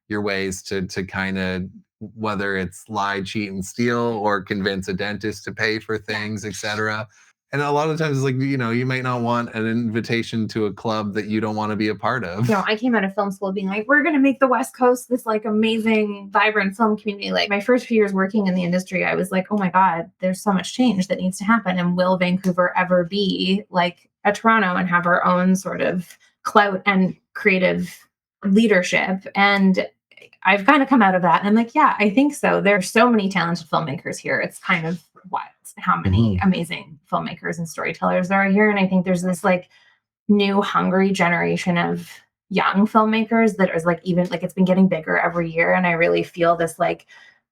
your ways to kind of, whether it's lie, cheat, and steal, or convince a dentist to pay for things, etc. And a lot of times, like, you might not want an invitation to a club that you don't want to be a part of. I came out of film school being like, we're going to make the West Coast this like amazing, vibrant film community. Like my first few years working in the industry, I was like, oh my God, there's so much change that needs to happen. And will Vancouver ever be like a Toronto and have our own sort of clout and creative leadership? And I've kind of come out of that. And I'm like, yeah, I think so. There's so many talented filmmakers here. It's kind of wild how many amazing filmmakers and storytellers there are here. And I think there's this like new hungry generation of young filmmakers that is like, even like it's been getting bigger every year. And I really feel this like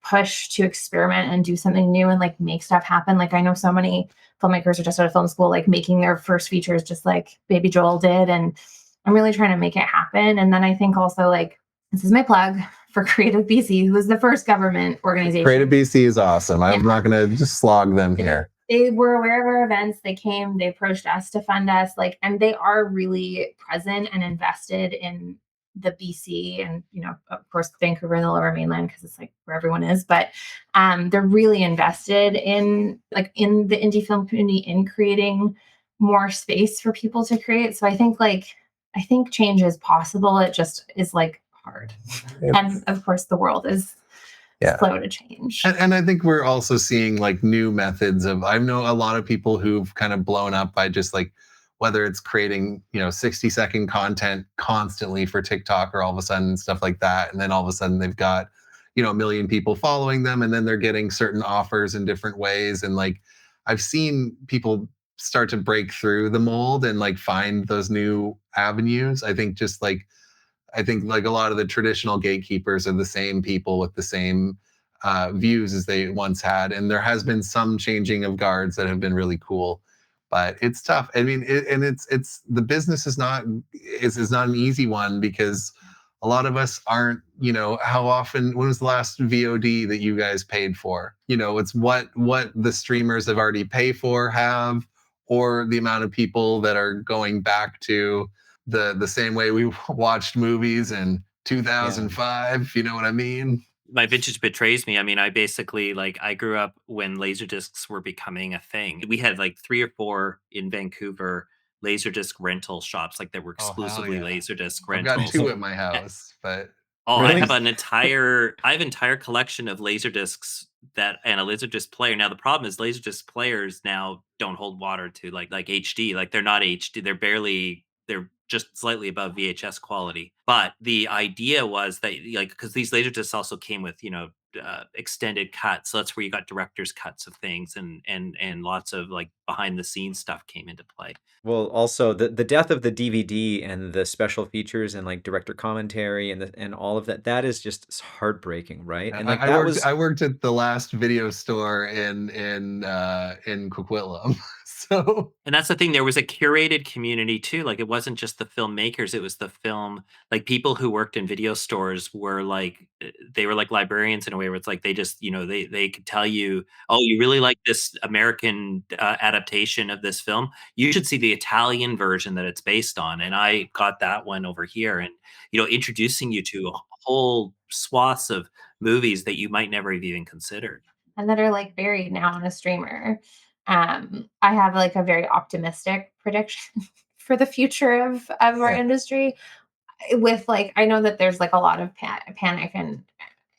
push to experiment and do something new and like make stuff happen. Like I know so many filmmakers are just out of film school, like making their first features just like Baby Joel did. And I'm really trying to make it happen. And then I think also like, this is my plug for Creative BC, who is the first government organization. Creative BC is awesome. I'm not going to just slog them here. They were aware of our events. They came, they approached us to fund us, like, and they are really present and invested in the BC and, of course, Vancouver and the Lower Mainland, because it's like where everyone is. But they're really invested in in the indie film community, in creating more space for people to create. So I think change is possible. It just is like hard. Yep. And of course, the world is slow to change. And I think we're also seeing like new methods of, I know a lot of people who've kind of blown up by just like, whether it's creating, 60-second content constantly for TikTok or all of a sudden stuff like that. And then all of a sudden they've got, a million people following them, and then they're getting certain offers in different ways. And like, I've seen people start to break through the mold and like find those new avenues. I think like a lot of the traditional gatekeepers are the same people with the same views as they once had. And there has been some changing of guards that have been really cool, but it's tough. I mean, it's the business is not an easy one, because a lot of us aren't, how often, when was the last VOD that you guys paid for? It's what the streamers have already paid for have, or the amount of people that are going back to the same way we watched movies in 2005. You know what I mean? My vintage betrays me. I mean, I basically I grew up when laserdiscs were becoming a thing. We had like 3 or 4 in Vancouver laserdisc rental shops, like that were exclusively laserdisc rentals. I've got 2 at my house, but really? I have an entire collection of laserdiscs and a laserdisc player. Now the problem is laserdisc players now don't hold water to like HD. Like they're not HD. They're just slightly above VHS quality. But the idea was that because these laserdiscs also came with extended cuts. So that's where you got director's cuts of things, and lots of like behind the scenes stuff came into play. Well, also the death of the DVD and the special features and like director commentary and all of that, that is just heartbreaking, right? And like I that worked was I worked at the last video store in Coquitlam. So And that's the thing, there was a curated community too, like, it wasn't just the filmmakers, it was the film like, people who worked in video stores were like, they were like librarians in a way where it's like they just, they could tell you, "Oh, you really like this American, adaptation of this film? You should see the Italian version that it's based on," and I got that one over here and, introducing you to a whole swaths of movies that you might never have even considered. and that are like buried now on a streamer. I have like a very optimistic prediction for the future of our yeah, industry. With like, I know that there's like a lot of panic, and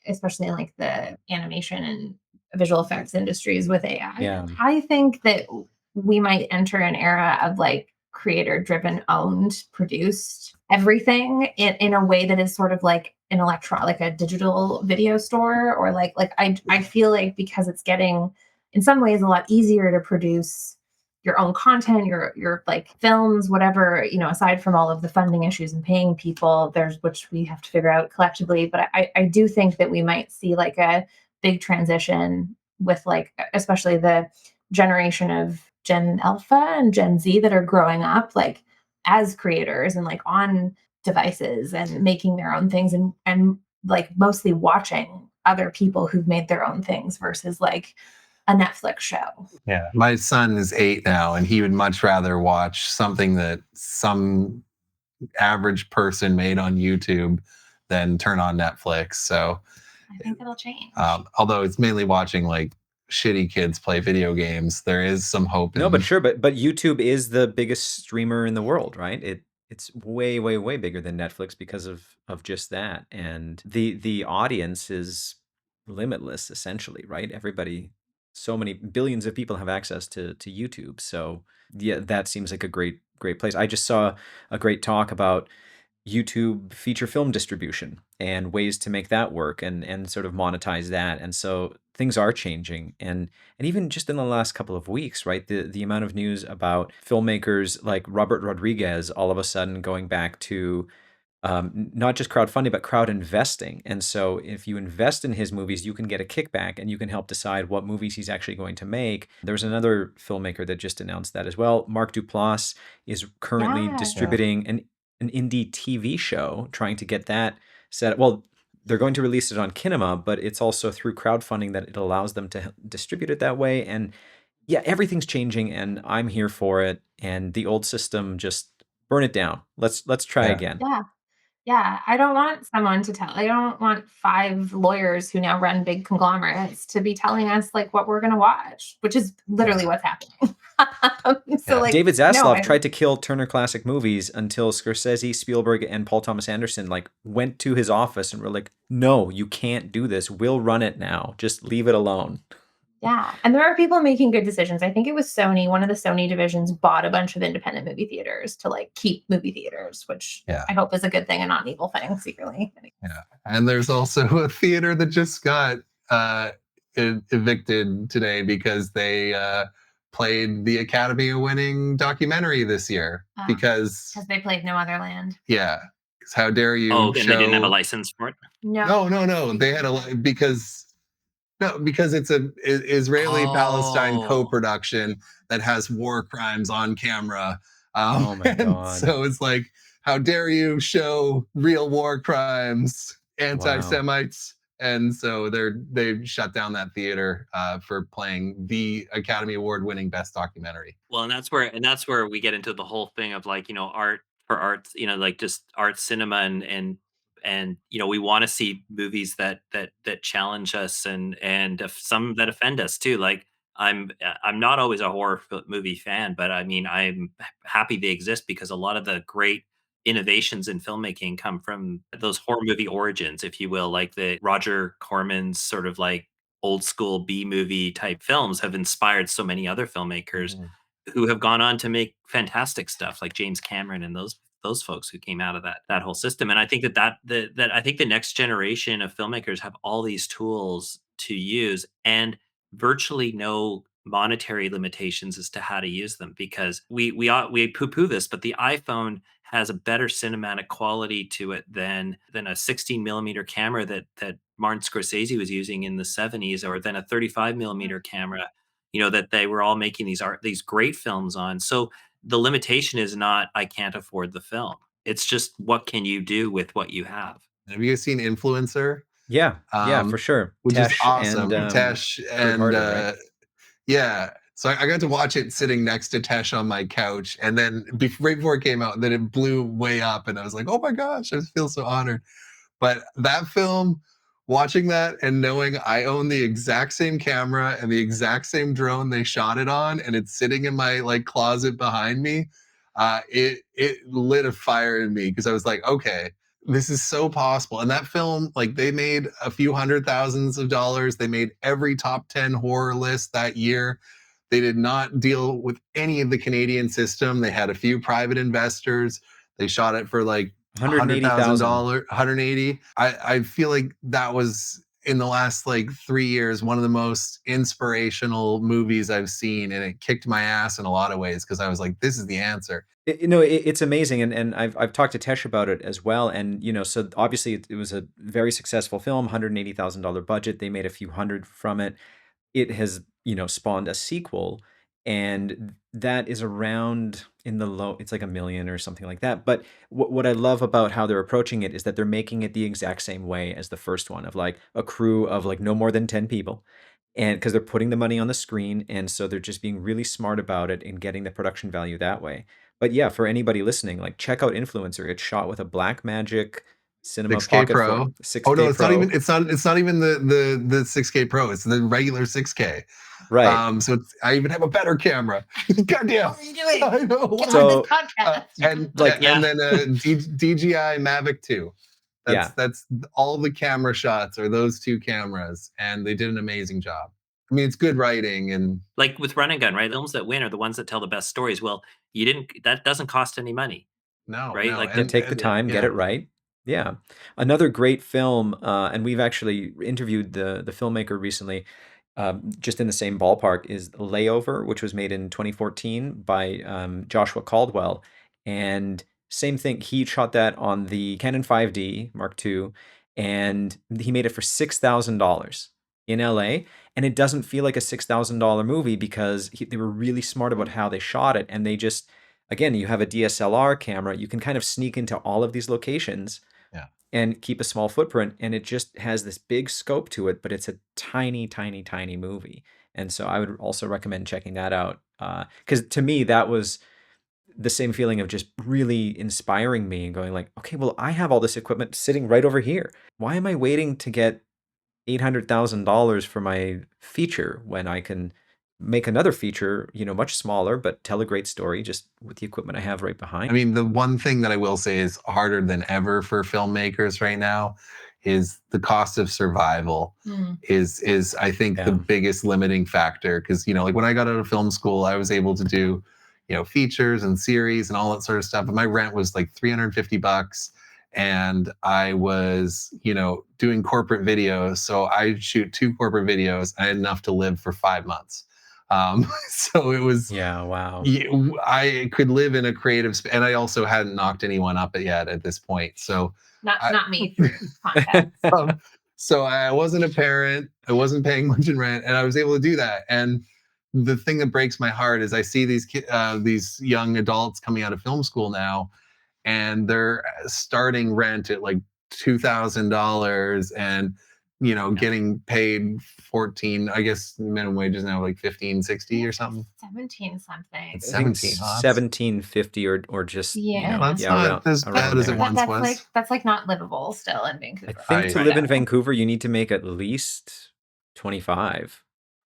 especially in like the animation and visual effects industries with AI. yeah. I think that we might enter an era of like creator driven, owned, produced everything in a way that is sort of like an like a digital video store, or I feel like because it's getting in some ways a lot easier to produce your own content, your like films, whatever, aside from all of the funding issues and paying people, there's which we have to figure out collectively. But I do think that we might see like a big transition with like especially the generation of Gen Alpha and Gen Z that are growing up like as creators and like on devices and making their own things, and like mostly watching other people who've made their own things versus like a Netflix show. yeah. My son is 8 now, and he would much rather watch something that some average person made on YouTube than turn on Netflix. So, I think it'll change. although it's mainly watching like shitty kids play video games, there is some hope No, but in. sure, but YouTube is the biggest streamer in the world, right? It's way, way, way bigger than Netflix because of just that. And the audience is limitless, essentially, right? Everybody, so many billions of people have access to YouTube. So yeah, that seems like a great place. I just saw a great talk about YouTube feature film distribution and ways to make that work and sort of monetize that. And so things are changing. And even just in the last couple of weeks, right? The amount of news about filmmakers like Robert Rodriguez all of a sudden going back to not just crowdfunding, but crowd investing. And so if you invest in his movies, you can get a kickback and you can help decide what movies he's actually going to make. There's another filmmaker that just announced that as well. Mark Duplass is currently Yes. Yeah. distributing an indie TV show, trying to get that set up. Well, they're going to release it on Kinema, but it's also through crowdfunding that it allows them to distribute it that way. And yeah, everything's changing and I'm here for it. And the old system, just burn it down. Let's try Yeah. again. Yeah. Yeah, I don't want someone to tell I don't want 5 lawyers who now run big conglomerates to be telling us, like, what we're gonna watch, which is literally what's happening. So, Yeah. like, David no, Zaslav I tried to kill Turner Classic Movies until Scorsese, Spielberg, and Paul Thomas Anderson like went to his office and were like, "No, you can't do this. We'll run it now. Just leave it alone." yeah, and there are people making good decisions. I think it was Sony, one of the Sony divisions bought a bunch of independent movie theaters to, like, keep movie theaters, which Yeah. I hope is a good thing and not an evil thing secretly. Yeah. And there's also a theater that just got uh, evicted today because they played the Academy winning documentary this year. Oh. Because, 'Cause they played No Other Land. yeah, 'cause how dare Oh, you and they didn't have a show. license for it? No. No, no, no. They had because. No, because it's a Israeli Palestine Oh. co-production that has war crimes on camera. Oh my And God. so it's like, how dare you show real war crimes, anti-Semites? And so they shut down that theater for playing the Academy Award-winning Best Documentary. Well, and that's where we get into the whole thing of like, art for arts, like just art cinema and we want to see movies that challenge us and some that offend us too. Like I'm not always a movie fan, but I mean I'm happy they exist because a lot of the great innovations in filmmaking come from those horror movie origins, if you will, like the Roger Corman's sort of like old school B movie type films have inspired so many other filmmakers Mhm. who have gone on to make fantastic stuff like James Cameron and those folks who came out of that whole system. And I think that I think the next generation of filmmakers have all these tools to use, and virtually no monetary limitations as to how to use them, because we poo-poo this, but the iPhone has a better cinematic quality to it than a 16 millimeter camera that Martin Scorsese was using in the 70s, or than a 35 millimeter camera, that they were all making these great films on. So the limitation is not I can't afford the film. It's just what can you do with what you have. Have you guys seen Influencer? Yeah, yeah, for sure. Which is Tesh and awesome. Tesh Kurt and Harder, right? yeah. So I got to watch it sitting next to Tesh on my couch, and then right before it came out, then it blew way up, and I was like, "Oh my gosh!" I feel so honored. But that film, watching that and knowing I own the exact same camera and the exact same drone they shot it on, and it's sitting in my like closet behind me, it lit a fire in me, because I was like, okay, this is so possible. And that film, like, they made a few hundred thousands of dollars. They made every top 10 horror list that year. They did not deal with any of the Canadian system. They had a few private investors. They shot it for like 180,000. $100,000, 180. I feel like that was, in the last like 3 years, one of the most inspirational movies I've seen, and it kicked my ass in a lot of ways, because I was like, this is the answer. It's amazing, and I've talked to Tesh about it as well, and so obviously it was a very successful film, $180,000 budget. They made a few hundred from it. It has spawned a sequel, and that is around in the low, it's like 1 million or something like that. But what I love about how they're approaching it is that they're making it the exact same way as the first one, of like a crew of like no more than 10 people, and because they're putting the money on the screen, and so they're just being really smart about it and getting the production value that way. But yeah, for anybody listening, like, check out Influencer. It's shot with a Blackmagic Cinema 6K Pocket Pro. Oh 6K no, it's not Pro. even. It's not even the 6K Pro. It's the regular 6K. Right. So I even have a better camera. Goddamn. What are you doing? I know. Get So, on this podcast. And then DJI Mavic 2. Yeah. That's all the camera shots are those two cameras, and they did an amazing job. I mean, it's good writing, and Like with Run and Gun, right? The films that win are the ones that tell the best stories. Well, that doesn't cost any money, no, right? no, Like Yeah, the take the time, get yeah. it right. Yeah. Another great film, and we've actually interviewed the filmmaker recently, just in the same ballpark, is Layover, which was made in 2014 by Joshua Caldwell. And same thing, he shot that on the Canon 5D Mark II, and he made it for $6,000 in LA. And it doesn't feel like a $6,000 movie, because they were really smart about how they shot it. And they just, again, you have a DSLR camera, you can kind of sneak into all of these locations Yeah. and keep a small footprint, and it just has this big scope to it, but it's a tiny, tiny, tiny movie. And so I would also recommend checking that out, because to me that was the same feeling of just really inspiring me and going like, okay, well, I have all this equipment sitting right over here. Why am I waiting to get $800,000 for my feature when I can make another feature, much smaller, but tell a great story just with the equipment I have right behind? I mean, the one thing that I will say is harder than ever for filmmakers right now is the cost of survival. Is I think the Yeah. biggest limiting factor, because like when I got out of film school, I was able to do features and series and all that sort of stuff, but my rent was like $350, and I was doing corporate videos, so I shoot 2 corporate videos. I had enough to live for 5 months. So it was, Yeah, wow. I could live in a creative and I also hadn't knocked anyone up yet at this point. So Not me through podcast. so I wasn't a parent, I wasn't paying much in rent, and I was able to do that. And the thing that breaks my heart is I see these young adults coming out of film school now, and they're starting rent at like $2,000, and getting paid 14, I guess minimum wage is now like 15.60 or something. 17 something. It's I think 17, huh? 1750 or just Yeah. That's yeah, not as bad as it there. once that's was. like not livable still in Vancouver. I think to I- live in Vancouver, you need to make at least 25,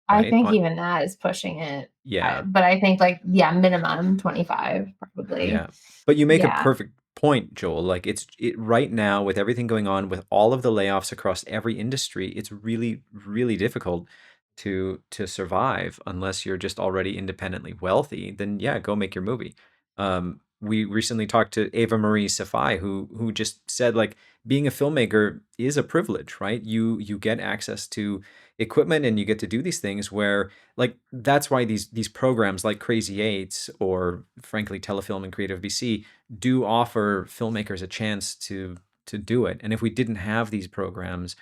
I right? think even that is pushing it. Yeah. But I think minimum 25 probably. Yeah. But you make a Yeah. perfect point, Joel. Like it right now, with everything going on, with all of the layoffs across every industry, it's really, really difficult to survive unless you're just already independently wealthy. Then yeah, go make your movie. we recently talked to Ava Marie Safai, who just said like being a filmmaker is a privilege, right? You get access to equipment and you get to do these things where like that's why these programs like Crazy Eights or frankly Telefilm and Creative BC do offer filmmakers a chance to do it. And if we didn't have these programs,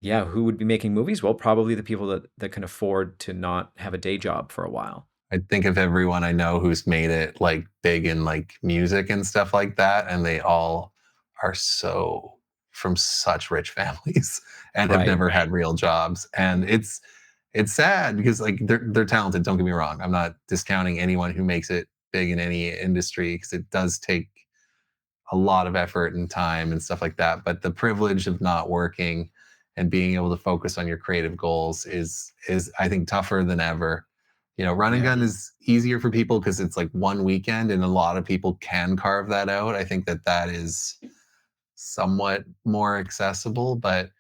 yeah, who would be making movies? Well, probably the people that can afford to not have a day job for a while. I think of everyone I know who's made it like big in like music and stuff like that, and they all are so from such rich families and have Right. never had real jobs. And it's sad because like they're talented, don't get me wrong. I'm not discounting anyone who makes it big in any industry because it does take a lot of effort and time and stuff like that. But the privilege of not working and being able to focus on your creative goals is I think tougher than ever. You know, run and Yeah. gun is easier for people because it's like one weekend and a lot of people can carve that out. I think that that is somewhat more accessible, but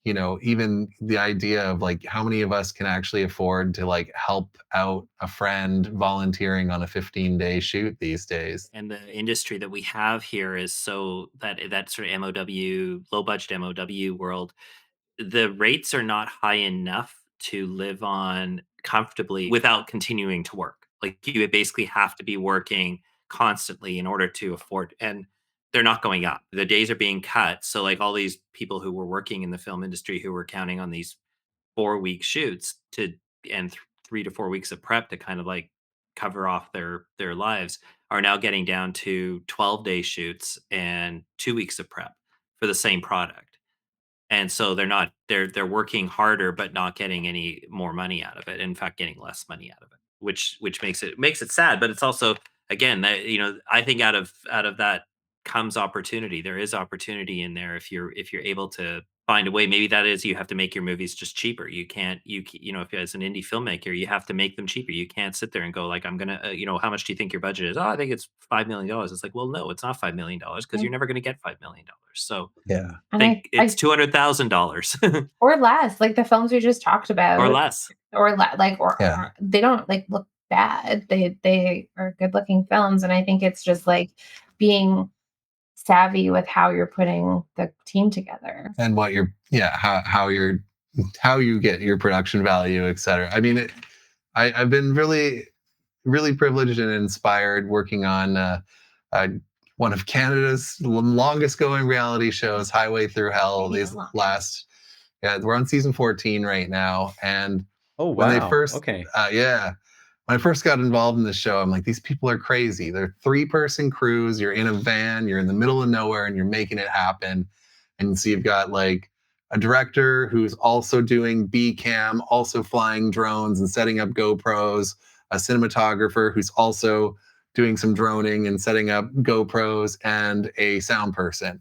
you know, even the idea of like how many of us can actually afford to like help out a friend volunteering on a 15-day shoot these days. And the industry that we have here is so that sort of MOW, low budget MOW world, the rates are not high enough to live on comfortably without continuing to work. Like you basically have to be working constantly in order to afford, and they're not going up. The days are being cut. So like all these people who were working in the film industry who were counting on these 4-week shoots to and 3 to 4 weeks of prep to kind of like cover off their lives are now getting down to 12-day shoots and 2 weeks of prep for the same product. And so they're working harder but not getting any more money out of it. In fact, getting less money out of it, which makes it sad, but it's also again that I think out of that comes opportunity. There is opportunity in there if you're able to find a way. Maybe that is you have to make your movies just cheaper. You can't if as an indie filmmaker, you have to make them cheaper. You can't sit there and go like I'm going to how much do you think your budget is? Oh, I think it's $5 million. It's like, well, no, it's not $5 million because Mm. you're never going to get $5 million. So Yeah. And think it's I $200,000 or less, like the films we just talked or about, less. or like Yeah. or they don't like look bad. They are good looking films, and I think it's just like being savvy with how you're putting the team together. And what you're how you get your production value, et cetera. I mean, I've been really privileged and inspired working on uh, one of Canada's longest going reality shows, Highway Through Hell. Maybe These the longest. last, yeah, we're on season 14 right now. And Oh, when they wow. first, Okay. yeah, when I first got involved in the show, I'm like, these people are crazy. They're 3-person crews. You're in a van, you're in the middle of nowhere, and you're making it happen. And so you've got like a director who's also doing B cam, also flying drones and setting up GoPros, a cinematographer who's also doing some droning and setting up GoPros, and a sound person.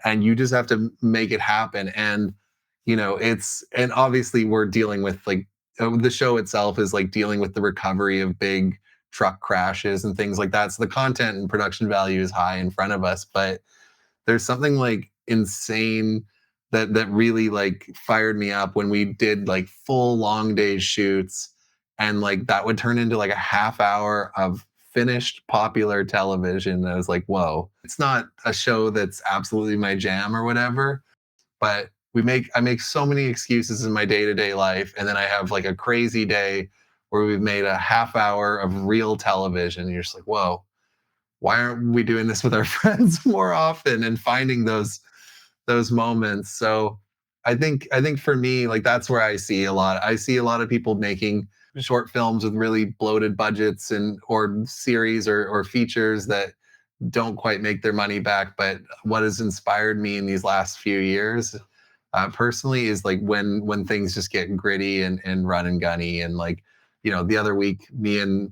And you just have to make it happen. And and obviously we're dealing with like the show itself is like dealing with the recovery of big truck crashes and things like that. So the content and production value is high in front of us, but there's something like insane that really like fired me up when we did like full long day shoots, and like that would turn into like a half hour of finished popular television. And I was like, whoa, it's not a show that's absolutely my jam or whatever, but I make so many excuses in my day-to-day life, and then I have like a crazy day where we've made a half hour of real television, and you're just like, whoa, why aren't we doing this with our friends more often and finding those moments? So I think for me, like that's where I see a lot of people making short films with really bloated budgets and or series or features that don't quite make their money back. But what has inspired me in these last few years, personally, is like when things just get gritty and run and gunny. And like, the other week, me and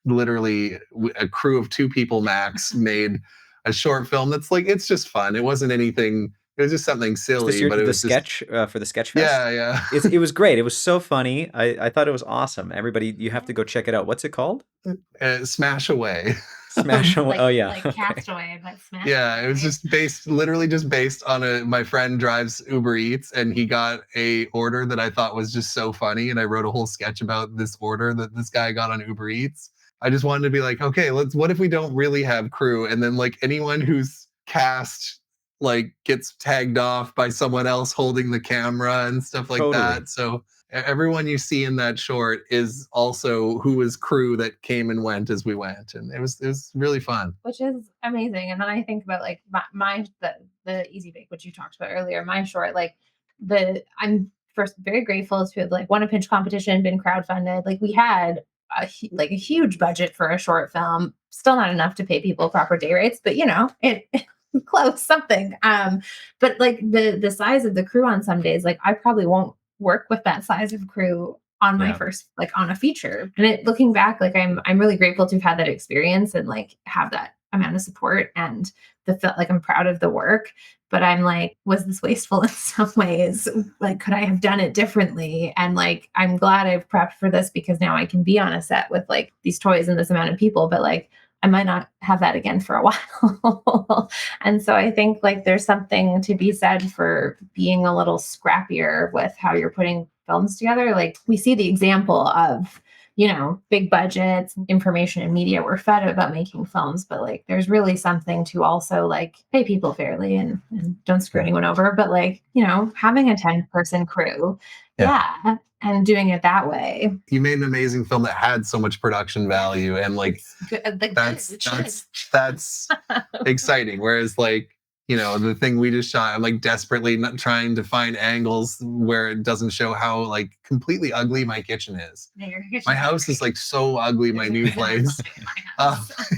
literally a crew of 2 people max made a short film that's like, it's just fun. It wasn't anything. It was just something Is this silly, your but it the was just, sketch for the sketch fest? yeah, yeah. It was great. It was so funny. I thought it was awesome. Everybody, you have to go check it out. What's it called? Smash away. Smash Away. Oh yeah. Like Okay. Castaway, but smash. Yeah, it was just literally just based on my friend drives Uber Eats, and he got a order that I thought was just so funny, and I wrote a whole sketch about this order that this guy got on Uber Eats. I just wanted to be like, okay, what if we don't really have crew? And then like anyone who's cast like gets tagged off by someone else holding the camera and stuff like Totally. that. So everyone you see in that short is also who was crew that came and went as we went. And it was really fun. Which is amazing. And then I think about like the Easy Bake, which you talked about earlier, my short, like I'm first very grateful to have like won a pitch competition, been crowdfunded. Like we had like a huge budget for a short film, still not enough to pay people proper day rates, but you know, it close something. But like the size of the crew on some days, like I probably won't work with that size of crew on my Yeah. first like on a feature. And looking back, like I'm really grateful to have had that experience and like have that amount of support and like I'm proud of the work. But I'm like, was this wasteful in some ways? Like, could I have done it differently? And like, I'm glad I've prepped for this because now I can be on a set with like these toys and this amount of people. But like, I might not have that again for a while. And so I think like there's something to be said for being a little scrappier with how you're putting films together. Like we see the example of, you know, big budgets, information and media were fed about making films, but like there's really something to also like pay people fairly and don't screw anyone over. But like, you know, having a 10-person crew, yeah, and doing it that way. You made an amazing film that had so much production value, and like that's exciting. Whereas like, you know, the thing we just shot, I'm like desperately not trying to find angles where it doesn't show how like completely ugly my kitchen is. My house is like so ugly, my new place.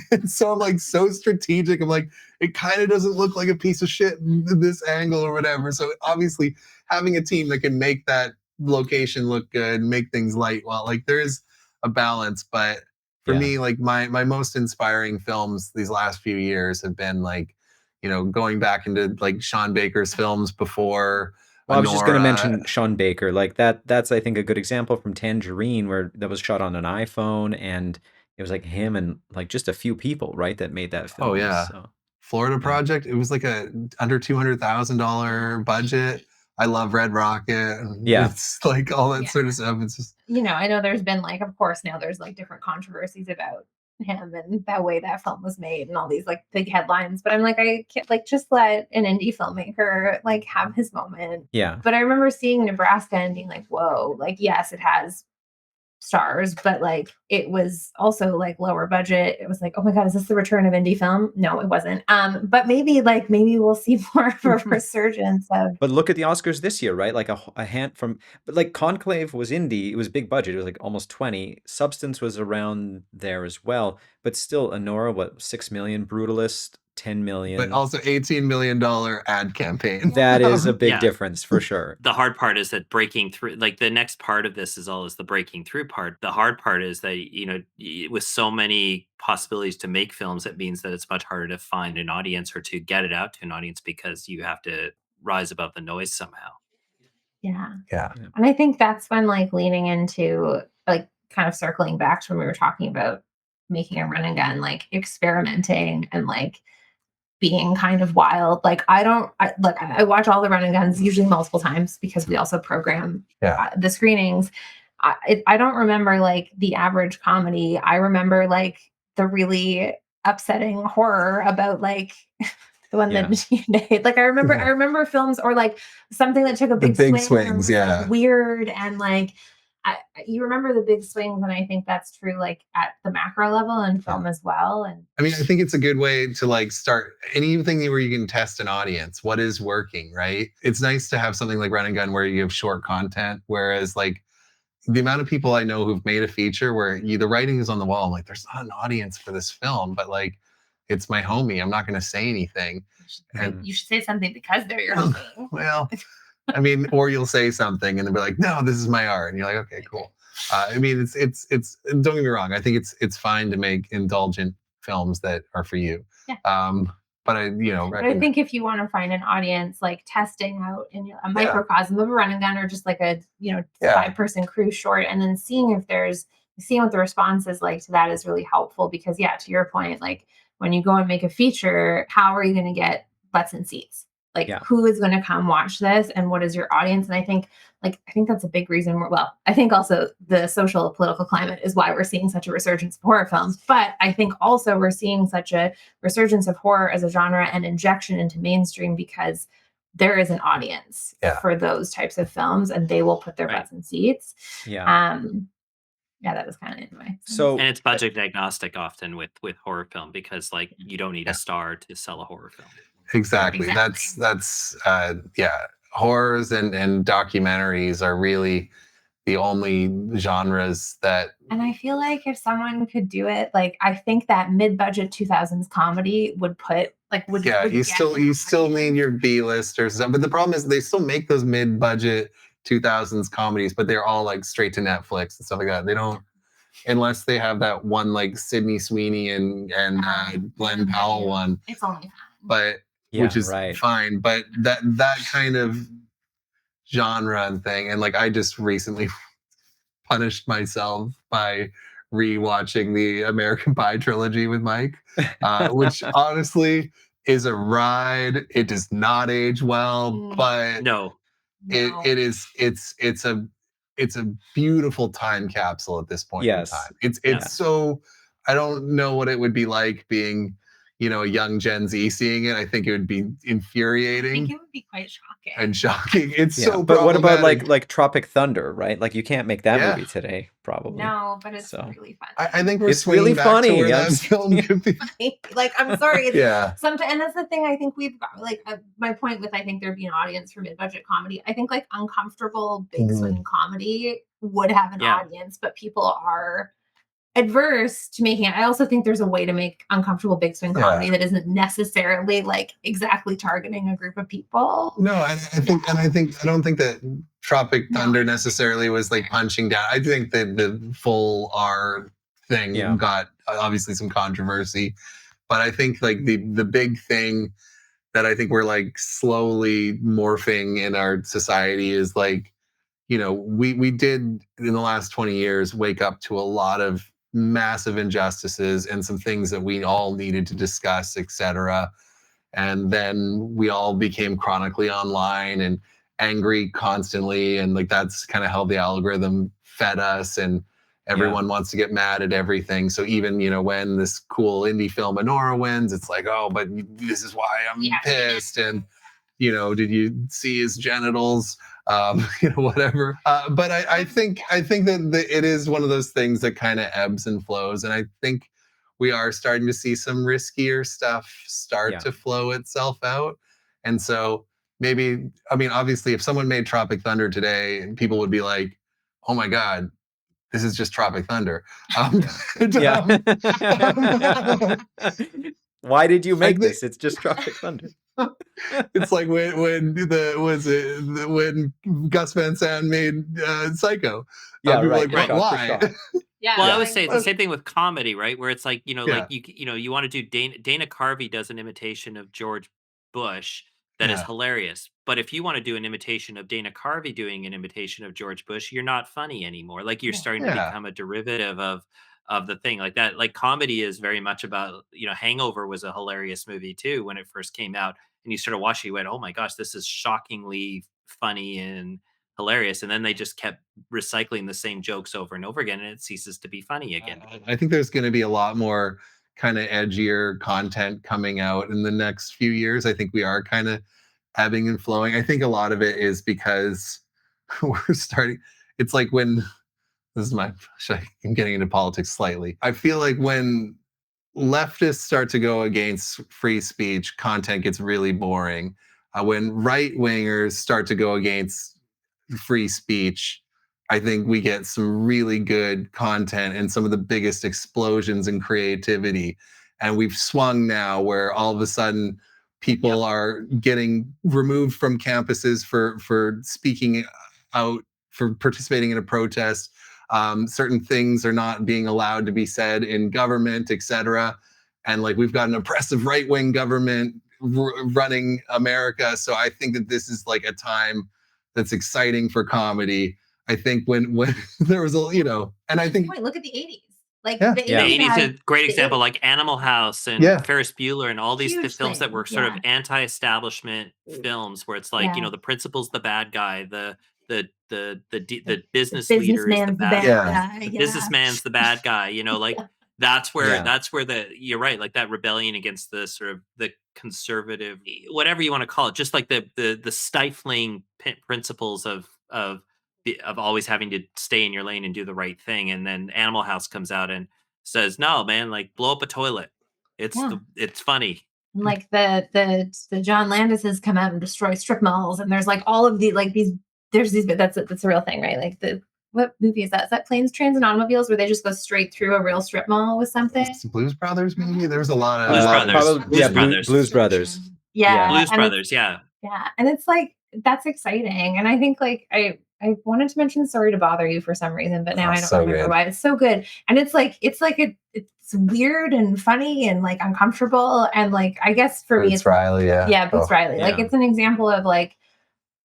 And so I'm like so strategic. I'm like, it kind of doesn't look like a piece of shit in this angle or whatever. So obviously having a team that can make that location look good, make things light, well, like there is a balance. But for me, like my most inspiring films these last few years have been like, you know, going back into like Sean Baker's films before. Well, I was just going to mention Sean Baker. Like that's I think a good example from Tangerine, where that was shot on an iPhone, and it was like him and like just a few people, right, that made that film. Oh yeah, so, Florida Project. It was like a under $200,000 budget. I love Red Rocket. Yeah, it's like all that sort of stuff. It's just, you know, I know there's been like, of course, now there's like different controversies about him and that way that film was made and all these like big headlines. But I'm like, I can't like just let an indie filmmaker like have his moment. Yeah. But I remember seeing Nebraska and being like, whoa, like, yes, it has stars, but like it was also like lower budget. It was like, oh my God, is this the return of indie film? No, it wasn't. But maybe we'll see more of a resurgence of. But look at the Oscars this year, right? Like a hand from, but like Conclave was indie. It was big budget. It was like almost 20. Substance was around there as well, but still, Anora, what, 6 million? Brutalist, 10 million. but also $18 million ad campaign. That is a big difference for sure. The hard part is that breaking through, like the next part of this is the breaking through part. The hard part is that, you know, with so many possibilities to make films, it means that it's much harder to find an audience or to get it out to an audience because you have to rise above the noise somehow. Yeah. Yeah. And I think that's when like leaning into like kind of circling back to when we were talking about making a run and gun, like experimenting and like being kind of wild. Like I watch all the run and guns usually multiple times because we also program the screenings. I don't remember like the average comedy. I remember like the really upsetting horror about like the one that you made. Like I remember films or like something that took a big swings, like, weird and like you remember the big swings, and I think that's true like at the macro level in film as well. And I mean, I think it's a good way to like start anything where you can test an audience. What is working, right? It's nice to have something like Run and Gun where you have short content, whereas like the amount of people I know who've made a feature where the writing is on the wall. I'm like, there's not an audience for this film, but like it's my homie. I'm not going to say anything. And you should say something because they're your homie. Well, I mean, or you'll say something and they'll be like, no, this is my art. And you're like, okay, cool. I mean, it's don't get me wrong. I think it's fine to make indulgent films that are for you. Yeah. But I think if you want to find an audience, like testing out in a microcosm of a run and gun or just like a, 5-person crew short, and then seeing what the response is like to that is really helpful because to your point, like when you go and make a feature, how are you going to get butts and seats? Like who is going to come watch this and what is your audience? And I think like, I think that's a big reason well, I think also the social political climate is why we're seeing such a resurgence of horror films. But I think also we're seeing such a resurgence of horror as a genre and injection into mainstream because there is an audience for those types of films and they will put their butts in seats. Yeah. Yeah, that was kind of anyway. So And it's budget agnostic often with horror film because like you don't need a star to sell a horror film. Exactly. Exactly. That's horrors and documentaries are really the only genres that And I feel like if someone could do it, like I think that mid-budget 2000s comedy would put like would you get still an you still audience. need your B-listers, but the problem is they still make those mid-budget 2000s comedies, but they're all like straight to Netflix and stuff like that. They don't, unless they have that one like Sydney Sweeney and Glenn Powell one, It's only fun. but Yeah, which is right. fine. But that kind of genre and thing, and like I just recently punished myself by rewatching the American Pie trilogy with Mike, which honestly is a ride. It does not age well, but No. it's a beautiful time capsule at this point in Yes. time. It's so, I don't know what it would be like being, a young Gen Z seeing it. I think it would be I infuriating think it would be quite shocking. and shocking. It's Yeah, so but what about problematic. like Tropic Thunder, right? Like you can't make that Yeah. movie today, probably. No, but it's So. really fun. I think we're It's swinging really back funny. to where I'm that film could be. Like, I'm sorry. Yeah. Sometimes, and that's the thing. I think we've got like my point with I think there'd be an audience for mid-budget comedy. I think like uncomfortable big swing comedy would have an audience, but people are adverse to making it. I also think there's a way to make uncomfortable big swing comedy that isn't necessarily like exactly targeting a group of people. No, I don't think that Tropic Thunder necessarily was like punching down. I think that the full R thing got obviously some controversy, but I think like the big thing that I think we're like slowly morphing in our society is like, we did in the last 20 years wake up to a lot of massive injustices and some things that we all needed to discuss, etc. And then we all became chronically online and angry constantly, and like that's kind of how the algorithm fed us, and everyone wants to get mad at everything. So even when this cool indie film Anora wins, it's like, oh, but this is why I'm pissed. And did you see his genitals? Whatever. But I think that it is one of those things that kind of ebbs and flows, and I think we are starting to see some riskier stuff start to flow itself out. And so maybe, I mean, obviously, if someone made Tropic Thunder today, people would be like, "Oh my God, this is just Tropic Thunder." Why did you make this? It's just Tropic Thunder. It's like when Gus Van Sant made Psycho. Yeah, right. Like, why? Yeah. Well, I would say it's the same thing with comedy, right? Where it's like, like you want to do Dana Carvey does an imitation of George Bush that is hilarious. But if you want to do an imitation of Dana Carvey doing an imitation of George Bush, you're not funny anymore. Like you're starting to become a derivative of the thing like that. Like comedy is very much about, Hangover was a hilarious movie too when it first came out. And you started watching, you went, oh my gosh, this is shockingly funny and hilarious. And then they just kept recycling the same jokes over and over again, and it ceases to be funny again. I think there's going to be a lot more kind of edgier content coming out in the next few years. I think we are kind of ebbing and flowing. I think a lot of it is because we're starting. It's like when I'm getting into politics slightly. I feel like when leftists start to go against free speech, content gets really boring. When right wingers start to go against free speech, I think we get some really good content and some of the biggest explosions in creativity. And we've swung now where all of a sudden people are getting removed from campuses for speaking out, for participating in a protest. Certain things are not being allowed to be said in government, etc. And like we've got an oppressive right-wing government running America. So I think that this is like a time that's exciting for comedy. I think when there was and I think look at the 80s. Like the 80s is a great example, like Animal House and Ferris Bueller and all these films that were sort of anti-establishment films where it's like, the principal's the bad guy, the the business leader is the businessman's the bad bad guy. guy. The Yeah. businessman's the bad guy. Like that's where Yeah. you're right, like that rebellion against the sort of the conservative, whatever you want to call it, just like the stifling principles of always having to stay in your lane and do the right thing. And then Animal House comes out and says, "No, man, like blow up a toilet. Yeah. It's funny." And, like the John Landises come out and destroy strip malls, and there's like all of the like these. There's these, but that's a real thing, right? Like what movie is that? Is that Planes, Trains, and Automobiles, where they just go straight through a real strip mall with something? It's Blues Brothers, maybe. There's a lot of Blues Brothers. Probably, Blues yeah, Brothers. Blues Brothers. Yeah, Blues and Brothers, yeah. yeah, and it's like that's exciting, and I think like I wanted to mention Sorry to Bother You for some reason, but now I don't so remember good. why. It's so good, and it's weird and funny and like uncomfortable, and like I guess for me Boots Riley, yeah. Boots Riley. Like yeah. it's an example of like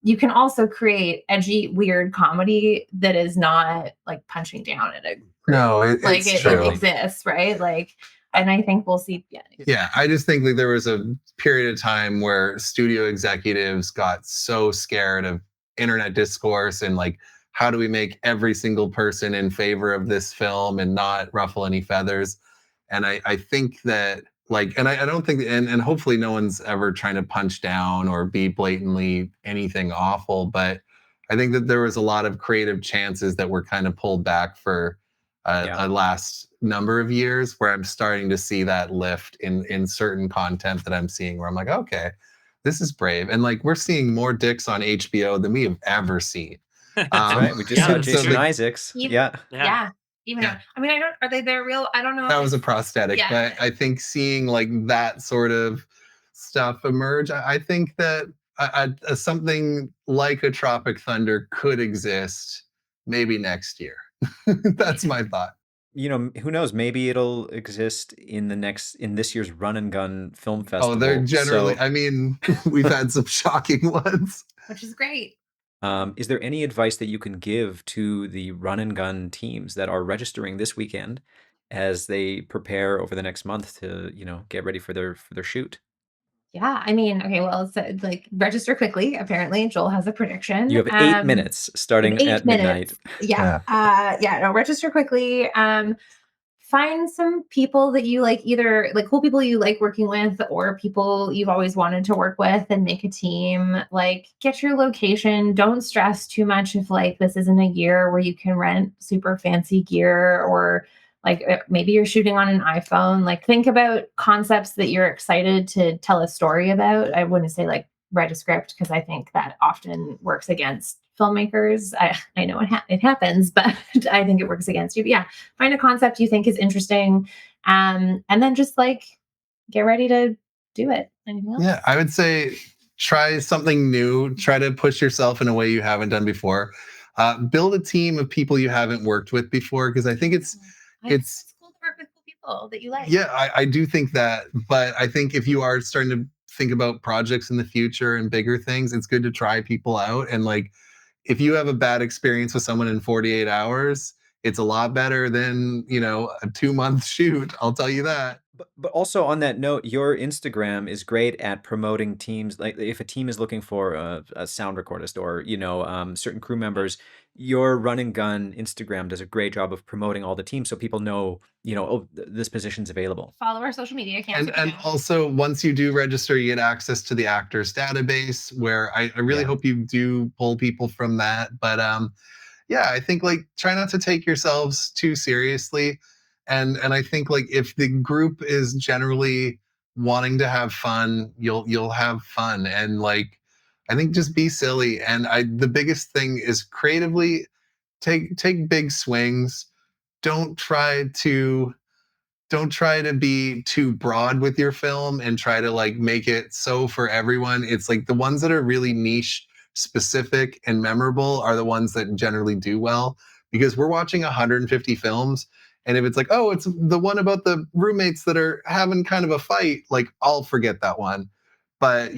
you can also create edgy, weird comedy that is not like punching down at a group. No, Like it's it true. exists, right? Like, and I think we'll see. Yeah, I just think like there was a period of time where studio executives got so scared of internet discourse and like, how do we make every single person in favor of this film and not ruffle any feathers? And I think that like, and I don't think, and hopefully no one's ever trying to punch down or be blatantly anything awful, but I think that there was a lot of creative chances that were kind of pulled back for a last number of years, where I'm starting to see that lift in certain content that I'm seeing, where I'm like, okay, this is brave. And like, we're seeing more dicks on HBO than we have ever seen. That's right. We just saw Jason Isaacs. Yeah. Even though, I mean, are they real? I don't know. That was a prosthetic, but I think seeing like that sort of stuff emerge, I think that something like a Tropic Thunder could exist maybe next year. That's my thought. Who knows? Maybe it'll exist in this year's Run and Gun Film Festival. Oh, they're generally, I mean, we've had some shocking ones. Which is great. Is there any advice that you can give to the Run and Gun teams that are registering this weekend as they prepare over the next month to, get ready for their shoot? Yeah, I mean, okay, well, it's like register quickly. Apparently, Joel has a prediction. You have 8 minutes starting at midnight. Yeah. No, register quickly. Find some people that you like, either like cool people you like working with or people you've always wanted to work with, and make a team. Like, get your location. Don't stress too much if like this isn't a year where you can rent super fancy gear, or like maybe you're shooting on an iPhone. Like, think about concepts that you're excited to tell a story about. I wouldn't say like write a script, because I think that often works against filmmakers. I know it happens, but I think it works against you. But yeah, find a concept you think is interesting, and then just like get ready to do it. Anything else? Yeah, I would say try something new. Try to push yourself in a way you haven't done before. Build a team of people you haven't worked with before, because I think it's cool to work with cool people that you like. Yeah, I do think that, but I think if you are starting to think about projects in the future and bigger things, it's good to try people out. And like, if you have a bad experience with someone in 48 hours, it's a lot better than, a 2-month shoot. I'll tell you that. But also on that note, your Instagram is great at promoting teams. Like if a team is looking for a sound recordist or, certain crew members, your Run and Gun Instagram does a great job of promoting all the teams so people know, this position's available. Follow our social media accounts. And also, once you do register, you get access to the actors database, where I really hope you do pull people from that. But yeah, I think like try not to take yourselves too seriously. And I think like if the group is generally wanting to have fun, you'll have fun. And like I think just be silly. And the biggest thing is creatively take big swings. Don't try to be too broad with your film and try to like make it so for everyone. It's like the ones that are really niche, specific, and memorable are the ones that generally do well, because we're watching 150 films. And if it's like, oh, it's the one about the roommates that are having kind of a fight, like I'll forget that one. But,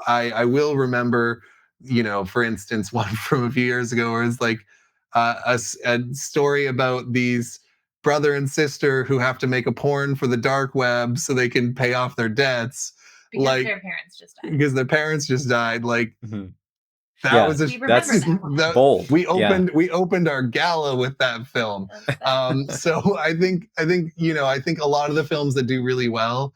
I will remember, for instance, one from a few years ago where it's like a story about these brother and sister who have to make a porn for the dark web so they can pay off their debts. Because their parents just died. Because their parents just died. Like, That Yeah, was a We remember that's that one. bold. we Yeah. opened our gala with that film. So I think I think a lot of the films that do really well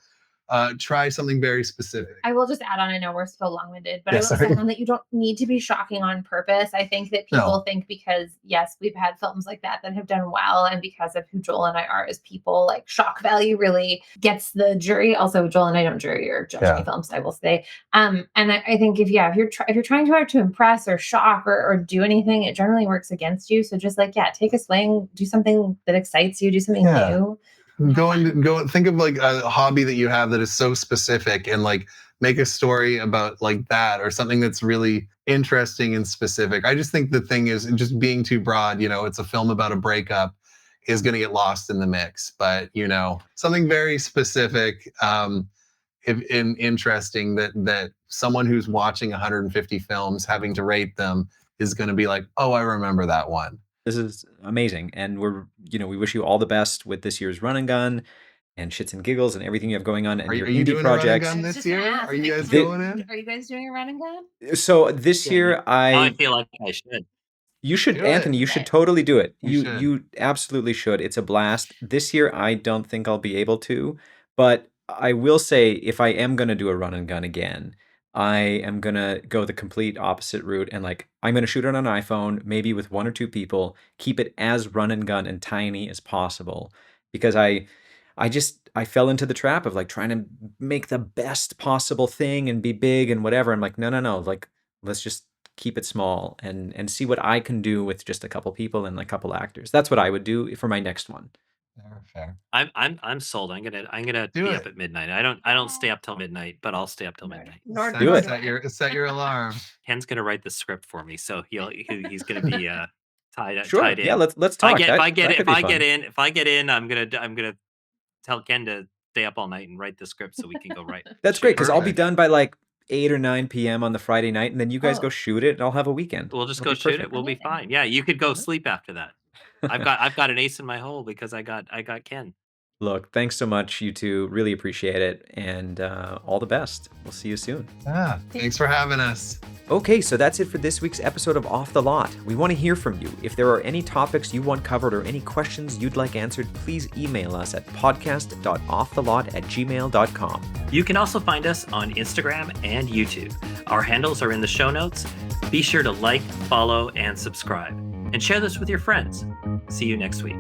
try something very specific. I will just add on, I know we're so long-winded, but Yeah, I will just sorry. add on that you don't need to be shocking on purpose. I think that people No. think because, yes, we've had films like that have done well, and because of who Joel and I are as people, like shock value really gets the jury. Also, Joel and I don't jury or judge any Yeah. films, I will say. And I think if you're trying too hard to impress or shock or do anything, it generally works against you. So just like, yeah, take a swing, do something that excites you, do something Yeah. new. Go think of like a hobby that you have that is so specific, and like make a story about like that, or something that's really interesting and specific. I just think the thing is just being too broad. It's a film about a breakup is going to get lost in the mix. But something very specific, interesting, that someone who's watching 150 films having to rate them is going to be like, oh, I remember that one. This is amazing. And we wish you all the best with this year's Run and Gun and Shits and Giggles and everything you have going on and Are your you indie doing a run and projects. gun I was this just gonna year? ask, Are you guys like, going in? are you guys doing a run and gun? So this Yeah. year, Now I feel like I should. you should, Do Anthony, it. you should totally do it. You should. You absolutely should. It's a blast. This year, I don't think I'll be able to, but I will say if I am going to do a run and gun again, I am going to go the complete opposite route and I'm going to shoot it on an iPhone, maybe with 1 or 2 people, keep it as run and gun and tiny as possible because I fell into the trap of trying to make the best possible thing and be big and whatever. I'm like, no. Let's just keep it small and see what I can do with just a couple people and a couple actors. That's what I would do for my next one. Fair. I'm sold. I'm gonna Do be it. up at midnight. I don't stay up till midnight, but I'll stay up till midnight. Do it. Set your alarm. Ken's gonna write the script for me, so he's gonna be Sure. tied in. Yeah, let's If I talk. get That could be fun. if I get in, I'm gonna tell Ken to stay up all night and write the script so we can go write. That's shoot great it. because I'll be Perfect. done by 8 or 9 p.m. on the Friday night, and then you guys go Oh. shoot it, and I'll have a weekend. We'll just It'll go be shoot perfect. it. We'll be Amazing. fine. Yeah, you could go sleep after that. I've got an ace in my hole because I got Ken. Look, thanks so much, you two. Really appreciate it, and all the best. We'll see you soon. Thanks for having us. Okay, so that's it for this week's episode of Off the Lot. We want to hear from you. If there are any topics you want covered or any questions you'd like answered, please email us at podcast.offthelot@gmail.com. You can also find us on Instagram and YouTube. Our handles are in the show notes. Be sure to like, follow, and subscribe. And share this with your friends. See you next week.